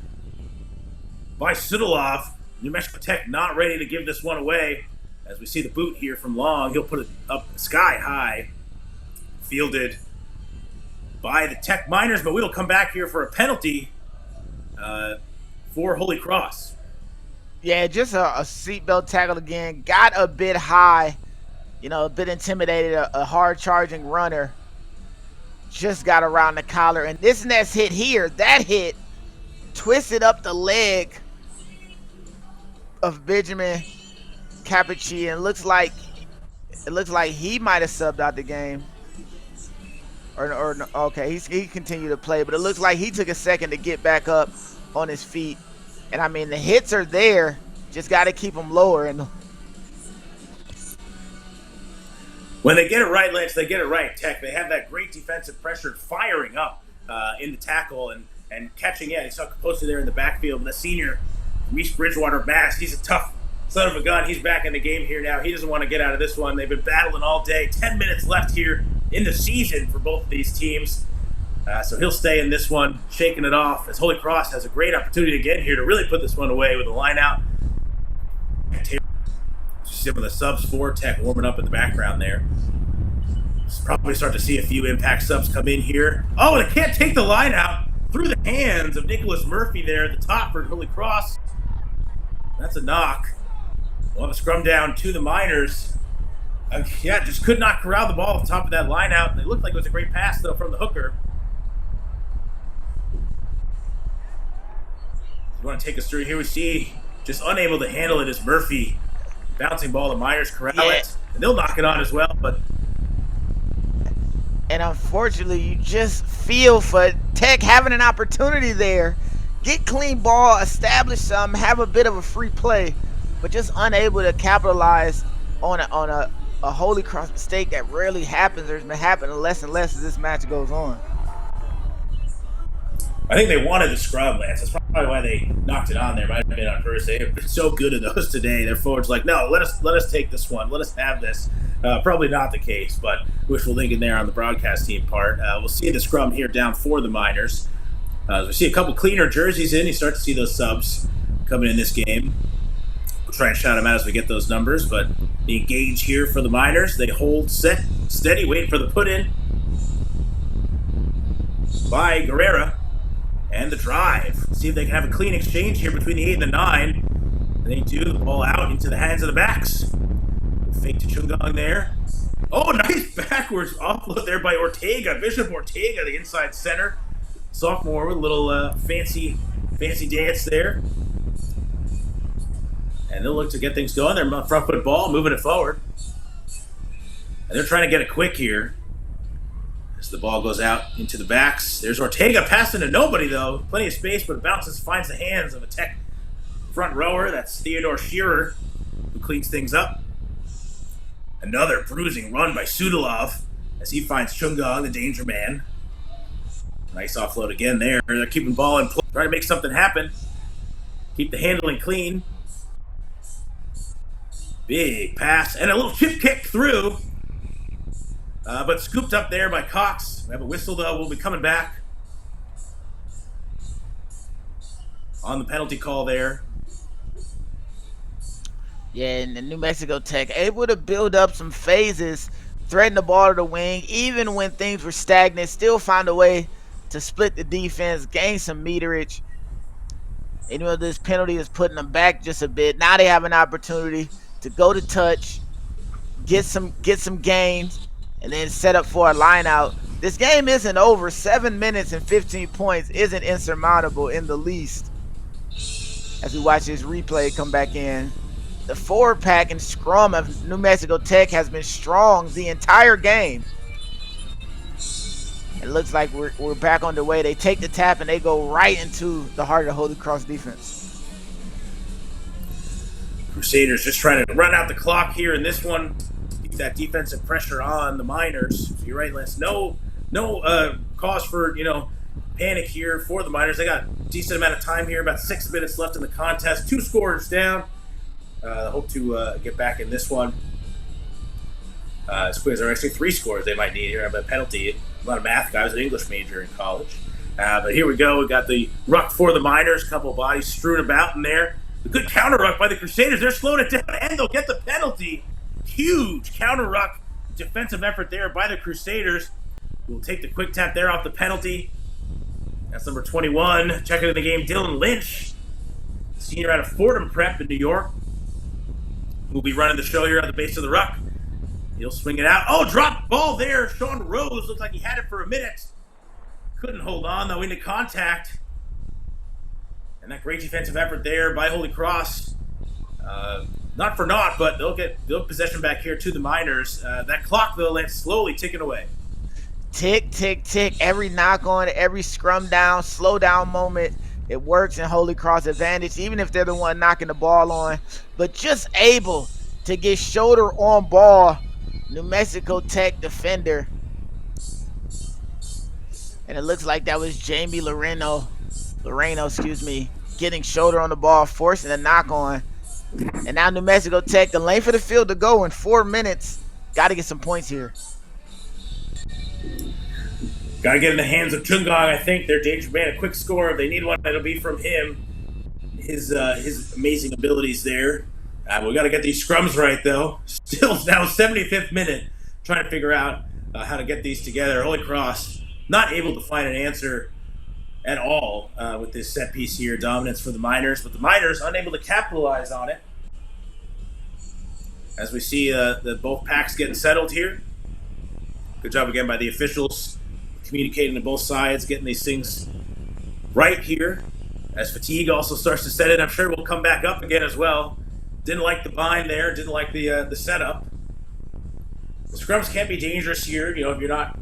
by Sudolov. New Mexico Tech not ready to give this one away. As we see the boot here from Long, he'll put it up sky high. Fielded by the Tech Miners, but we'll come back here for a penalty for Holy Cross. Yeah, just a seatbelt tackle again. Got a bit high, a bit intimidated, a hard-charging runner. Just got around the collar. And this next hit here, that hit twisted up the leg of Benjamin Capici, and it looks like he might have subbed out the game. Or okay, he continued to play, but it looks like he took a second to get back up on his feet. And I mean, the hits are there, just got to keep them lower. And when they get it right, Lance, they get it right. Tech, they have that great defensive pressure firing up in the tackle and catching. Yeah, you saw posted there in the backfield. The senior, Reese Bridgewater Mass, he's a tough son of a gun. He's back in the game here now. He doesn't want to get out of this one. They've been battling all day. 10 minutes left here in the season for both of these teams. So he'll stay in this one, shaking it off, as Holy Cross has a great opportunity again here to really put this one away with a line out. Some of the subs for Tech warming up in the background there. Probably start to see a few impact subs come in here. Oh, they can't take the line out through the hands of Nicholas Murphy there at the top for Holy Cross. That's a knock. We'll have a scrum down to the Miners. Yeah, just could not corral the ball off the top of that line out. It looked like it was a great pass, though, from the hooker. You want to take us through here? We see just unable to handle it is Murphy. Bouncing ball, the Miners corral it. And they'll knock it on as well, but... And unfortunately, you just feel for Tech having an opportunity there. Get clean ball, establish some, have a bit of a free play, but just unable to capitalize on a Holy Cross mistake that rarely happens. There's been happening less and less as this match goes on. I think they wanted the scrub, Lance. That's probably why they knocked it on there. Might have been on first. They have been so good at those today. Their forwards like, no, let us take this one. Let us have this. Probably not the case, but wishful thinking there on the broadcast team part. We'll see the scrum here down for the Miners. We see a couple cleaner jerseys in. You start to see those subs coming in this game. We'll try and shout them out as we get those numbers, but the engage here for the Miners. They hold set, steady, waiting for the put-in by Guerrera. And the drive. See if they can have a clean exchange here between the 8 and the 9. They do. The ball out into the hands of the backs. Fake to Chungang there. Oh, nice backwards offload there by Ortega. Bishop Ortega, the inside center. Sophomore with a little fancy dance there. And they'll look to get things going. They're front foot ball, moving it forward. And they're trying to get it quick here. As the ball goes out into the backs. There's Ortega passing to nobody, though. Plenty of space, but it bounces, finds the hands of a Tech front rower. That's Theodore Shearer, who cleans things up. Another bruising run by Sudolov as he finds Chungang, the danger man. Nice offload again there. They're keeping ball in play, trying to make something happen. Keep the handling clean. Big pass, and a little chip kick through. But scooped up there by Cox. We have a whistle, though. We'll be coming back on the penalty call there. Yeah, and the New Mexico Tech able to build up some phases, threaten the ball to the wing, even when things were stagnant, still find a way to split the defense, gain some meterage. Even though this penalty is putting them back just a bit, now they have an opportunity to go to touch, get some gains, and then set up for a line out. This game isn't over. 7 minutes and 15 points isn't insurmountable in the least. As we watch this replay come back in, the forward pack and scrum of New Mexico Tech has been strong the entire game. It looks like we're back on the way. They take the tap and they go right into the heart of the Holy Cross defense. Crusaders just trying to run out the clock here in this one. Keep that defensive pressure on the Miners. You're right, Lance. No cause for panic here for the Miners. They got a decent amount of time here. About 6 minutes left in the contest. 2 scorers down. Hope to get back in this one. As quick as there are actually 3 scores they might need here. But penalty. A lot of math guys, an English major in college. But here we go. We got the ruck for the Miners. A couple of bodies strewn about in there. A good counter ruck by the Crusaders. They're slowing it down, and they'll get the penalty. Huge counter ruck defensive effort there by the Crusaders. We'll take the quick tap there off the penalty. That's number 21. Checking in the game, Dylan Lynch, senior out of Fordham Prep in New York. We'll be running the show here at the base of the ruck. He'll swing it out. Oh, drop ball there. Sean Rose looked like he had it for a minute. Couldn't hold on, though, into contact. And that great defensive effort there by Holy Cross. Not for naught, but they'll get possession back here to the Miners. That clock, though, Lance, slowly ticking away. Tick, tick, tick. Every knock on, every scrum down, slow down moment, it works in Holy Cross advantage, even if they're the one knocking the ball on. But just able to get shoulder on ball, New Mexico Tech defender. And it looks like that was Jamie Loreno, getting shoulder on the ball, forcing a knock on. And now New Mexico Tech, the length of the field to go in 4 minutes. Got to get some points here. Got to get in the hands of Chungong, I think. Their danger man, a quick score. If they need one, it'll be from him. His amazing abilities there. We got to get these scrums right, though. Still now 75th minute, trying to figure out how to get these together. Holy Cross not able to find an answer at all with this set piece here. Dominance for the Miners, but the Miners unable to capitalize on it. As we see both packs getting settled here. Good job again by the officials, communicating to both sides, getting these things right here. As fatigue also starts to set in, I'm sure we'll come back up again as well. Didn't like the bind there, didn't like the setup. The scrums can be dangerous here, if you're not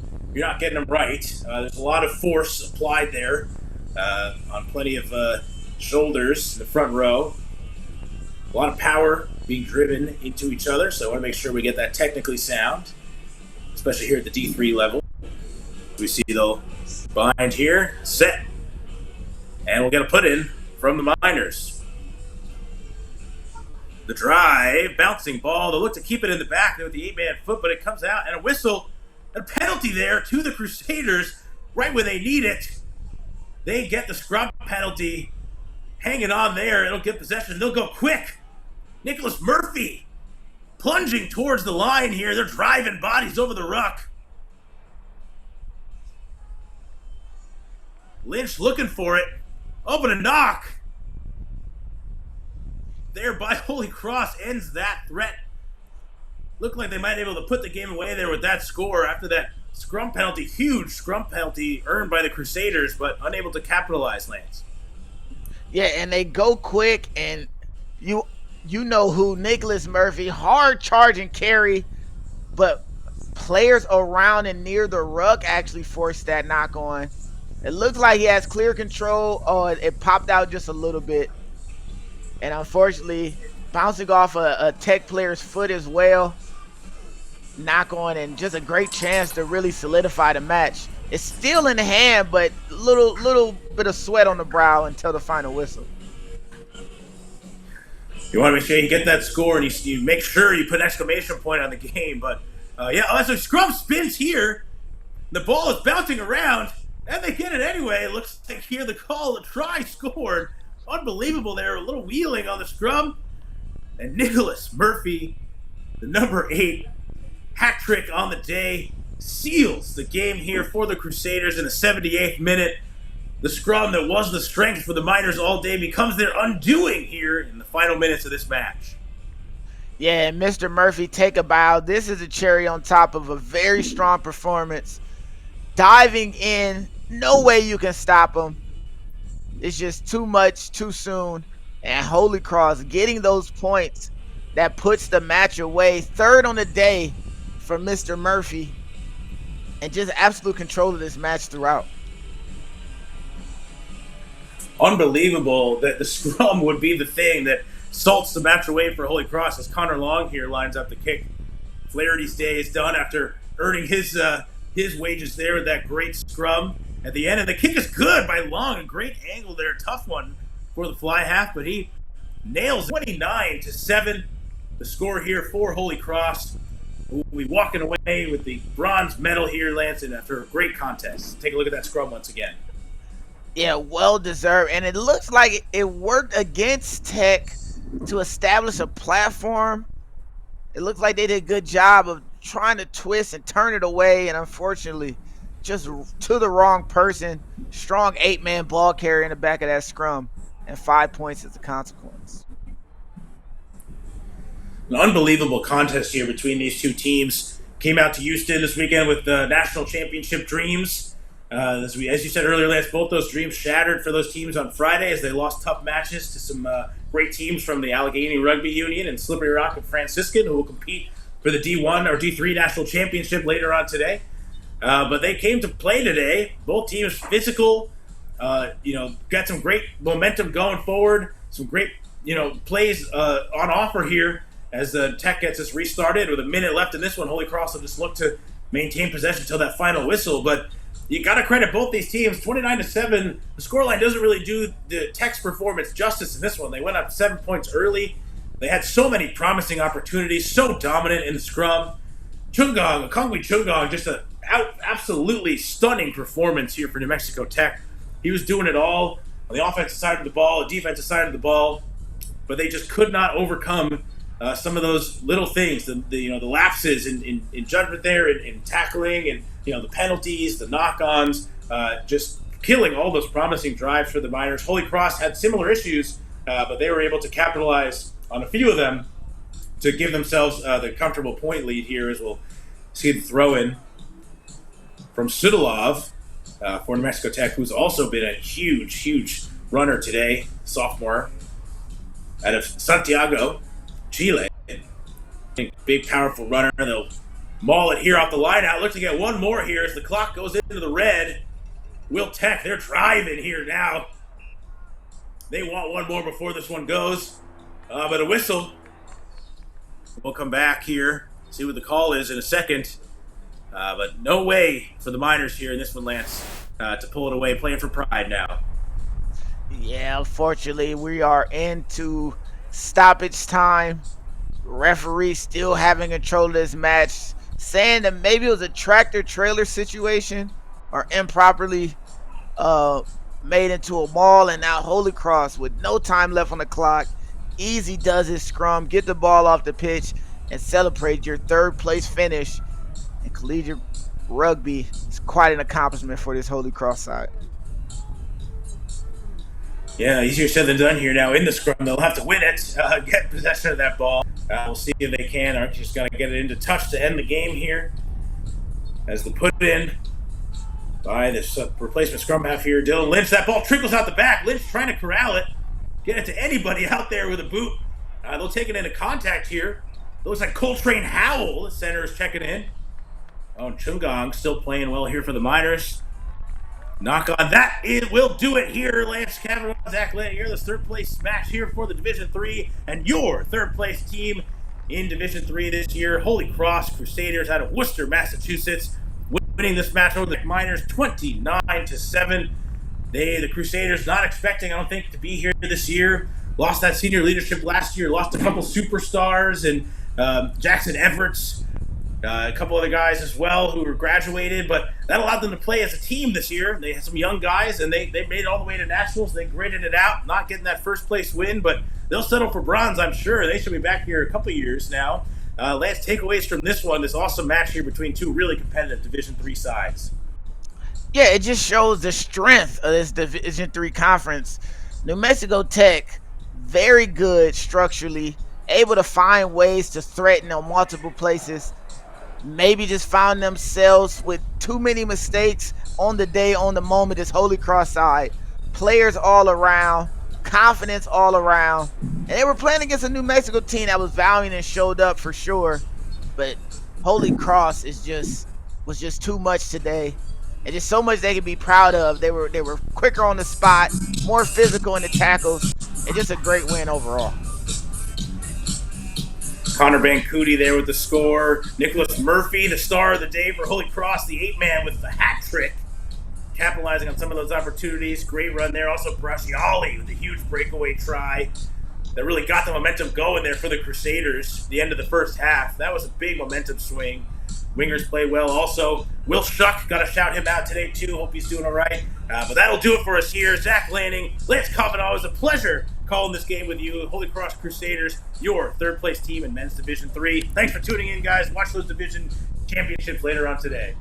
getting them right. There's a lot of force applied there on plenty of shoulders in the front row. A lot of power being driven into each other, so I want to make sure we get that technically sound, especially here at the D3 level. We see though behind here, set, and we'll get a put in from the Miners. The drive, bouncing ball. They'll look to keep it in the back there with the 8-man foot, but it comes out, and a whistle, a penalty there to the Crusaders right where they need it. They get the scrum penalty hanging on there. It'll get possession. They'll go quick. Nicholas Murphy plunging towards the line here. They're driving bodies over the ruck. Lynch looking for it. Open a knock. There by Holy Cross ends that threat. Looked like they might be able to put the game away there with that score after that scrum penalty. Huge scrum penalty earned by the Crusaders, but unable to capitalize, Lance. Yeah, and they go quick, and you know who, Nicholas Murphy, hard charging carry, but players around and near the ruck actually forced that knock on. It looks like he has clear control. Oh, it popped out just a little bit. And unfortunately, bouncing off a Tech player's foot as well. Knock on, and just a great chance to really solidify the match. It's still in the hand, but little bit of sweat on the brow until the final whistle. You want to make sure you get that score, and you make sure you put an exclamation point on the game. But so scrum spins here. The ball is bouncing around, and they get it anyway. It looks like here the call, the try scored. Unbelievable there, a little wheeling on the scrum. And Nicholas Murphy, the number 8, hat trick on the day, seals the game here for the Crusaders in the 78th minute. The scrum that was the strength for the Miners all day becomes their undoing here in the final minutes of this match. Yeah, and Mr. Murphy, take a bow. This is a cherry on top of a very strong performance. Diving in, no way you can stop him. It's just too much, too soon. And Holy Cross getting those points that puts the match away. Third on the day for Mr. Murphy. And just absolute control of this match throughout. Unbelievable that the scrum would be the thing that salts the match away for Holy Cross as Connor Long here lines up the kick. Flaherty's day is done after earning his wages there with that great scrum at the end. And the kick is good by Long. A great angle there. Tough one for the fly half, but he nails 29-7. The score here for Holy Cross. We'll be walking away with the bronze medal here, Lance, and after a great contest. Take a look at that scrum once again. Yeah, well deserved. And it looks like it worked against Tech to establish a platform. It looks like they did a good job of trying to twist and turn it away, and unfortunately, just to the wrong person. Strong 8-man ball carrier in the back of that scrum, and 5 points as a consequence. An unbelievable contest here between these two teams. Came out to Houston this weekend with the national championship dreams. As you said earlier, Lance, both those dreams shattered for those teams on Friday as they lost tough matches to some great teams from the Allegheny Rugby Union and Slippery Rock and Franciscan, who will compete for the D1 or D3 National Championship later on today. But they came to play today. Both teams physical, got some great momentum going forward, some great, plays on offer here as the Tech gets us restarted with a minute left in this one. Holy Cross will just look to maintain possession until that final whistle. But you got to credit both these teams. 29-7, the scoreline doesn't really do the Tech's performance justice in this one. They went up 7 points early. They had so many promising opportunities, so dominant in the scrum. Kongwei Chungong, just an absolutely stunning performance here for New Mexico Tech. He was doing it all on the offensive side of the ball, the defensive side of the ball, but they just could not overcome some of those little things, the lapses in judgment there, in tackling, and the penalties, the knock-ons, just killing all those promising drives for the Miners. Holy Cross had similar issues, but they were able to capitalize on a few of them to give themselves the comfortable point lead here, as we'll see the throw-in from Sudolov for New Mexico Tech, who's also been a huge runner today, sophomore, out of Santiago, Chile. Big, powerful runner. They'll maul it here off the line out. Look to get one more here as the clock goes into the red. Will Tech, they're driving here now. They want one more before this one goes. But a whistle. We'll come back here, see what the call is in a second. But no way for the Miners here in this one, Lance, to pull it away. Playing for pride now. Yeah, unfortunately, we are into stoppage time. Referee still having control of this match, saying that maybe it was a tractor-trailer situation or improperly made into a maul, and now Holy Cross, with no time left on the clock, easy does his scrum, get the ball off the pitch, and celebrate your third-place finish in collegiate rugby. It's quite an accomplishment for this Holy Cross side. Yeah, easier said than done here now in the scrum. They'll have to win it, get possession of that ball. We'll see if they can. Arch just got to get it into touch to end the game here. As the put in by this replacement scrum half here, Dylan Lynch. That ball trickles out the back. Lynch trying to corral it. Get it to anybody out there with a boot. They'll take it into contact here. It looks like Coltrane Howell, the center, is checking in. Oh, Chungong still playing well here for the Miners. Knock on that. It will do it here. Lance Kavanaugh, Zach Lanier, this third place match here for the Division III, and your third place team in Division III this year, Holy Cross Crusaders out of Worcester, Massachusetts, winning this match over the Miners 29-7. The Crusaders not expecting, I don't think, to be here this year. Lost that senior leadership last year. Lost a couple superstars and Jackson Everts. A couple other guys as well who were graduated, but that allowed them to play as a team this year. They had some young guys, and they made it all the way to nationals. They graded it out, not getting that first place win, but they'll settle for bronze, I'm sure. They should be back here a couple years now. Last takeaways from this one, this awesome match here between two really competitive Division III sides. Yeah, it just shows the strength of this Division III conference. New Mexico Tech, very good structurally, able to find ways to threaten on multiple places. Maybe just found themselves with too many mistakes on the day, on the moment. This Holy Cross side, players all around, confidence all around, and they were playing against a New Mexico team that was valiant and showed up for sure. But Holy Cross was just too much today, and just so much they could be proud of. They were quicker on the spot, more physical in the tackles, and just a great win overall. Connor Bancuti there with the score. Nicholas Murphy, the star of the day for Holy Cross, the 8-man with the hat trick. Capitalizing on some of those opportunities. Great run there. Also Bracciali with a huge breakaway try that really got the momentum going there for the Crusaders. The end of the first half. That was a big momentum swing. Wingers played well. Also, Will Shuck, got to shout him out today too. Hope he's doing all right. But that'll do it for us here. Zach Lanning, Lance Kavanaugh, it was a pleasure calling this game with you. Holy Cross Crusaders, your third place team in men's Division III. Thanks for tuning in, guys. Watch those division championships later on today.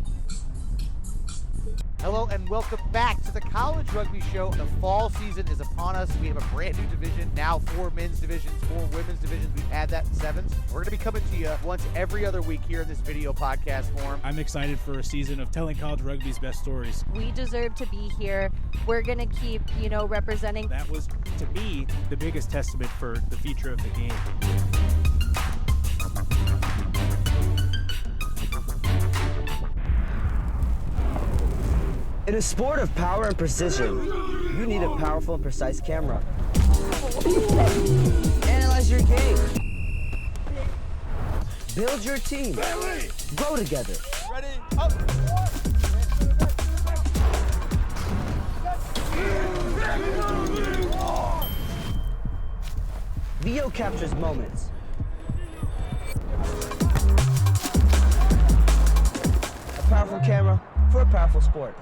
Hello and welcome back to the College Rugby Show. The fall season is upon us. We have a brand new division, now 4 men's divisions, 4 women's divisions. We've had that in 7s. We're going to be coming to you once every other week here in this video podcast form. I'm excited for a season of telling college rugby's best stories. We deserve to be here. We're going to keep, representing. That was, to me, the biggest testament for the future of the game. In a sport of power and precision, you need a powerful and precise camera. Analyze your game. Build your team. Grow together. Ready? Up. VO captures moments. A powerful camera for a powerful sport.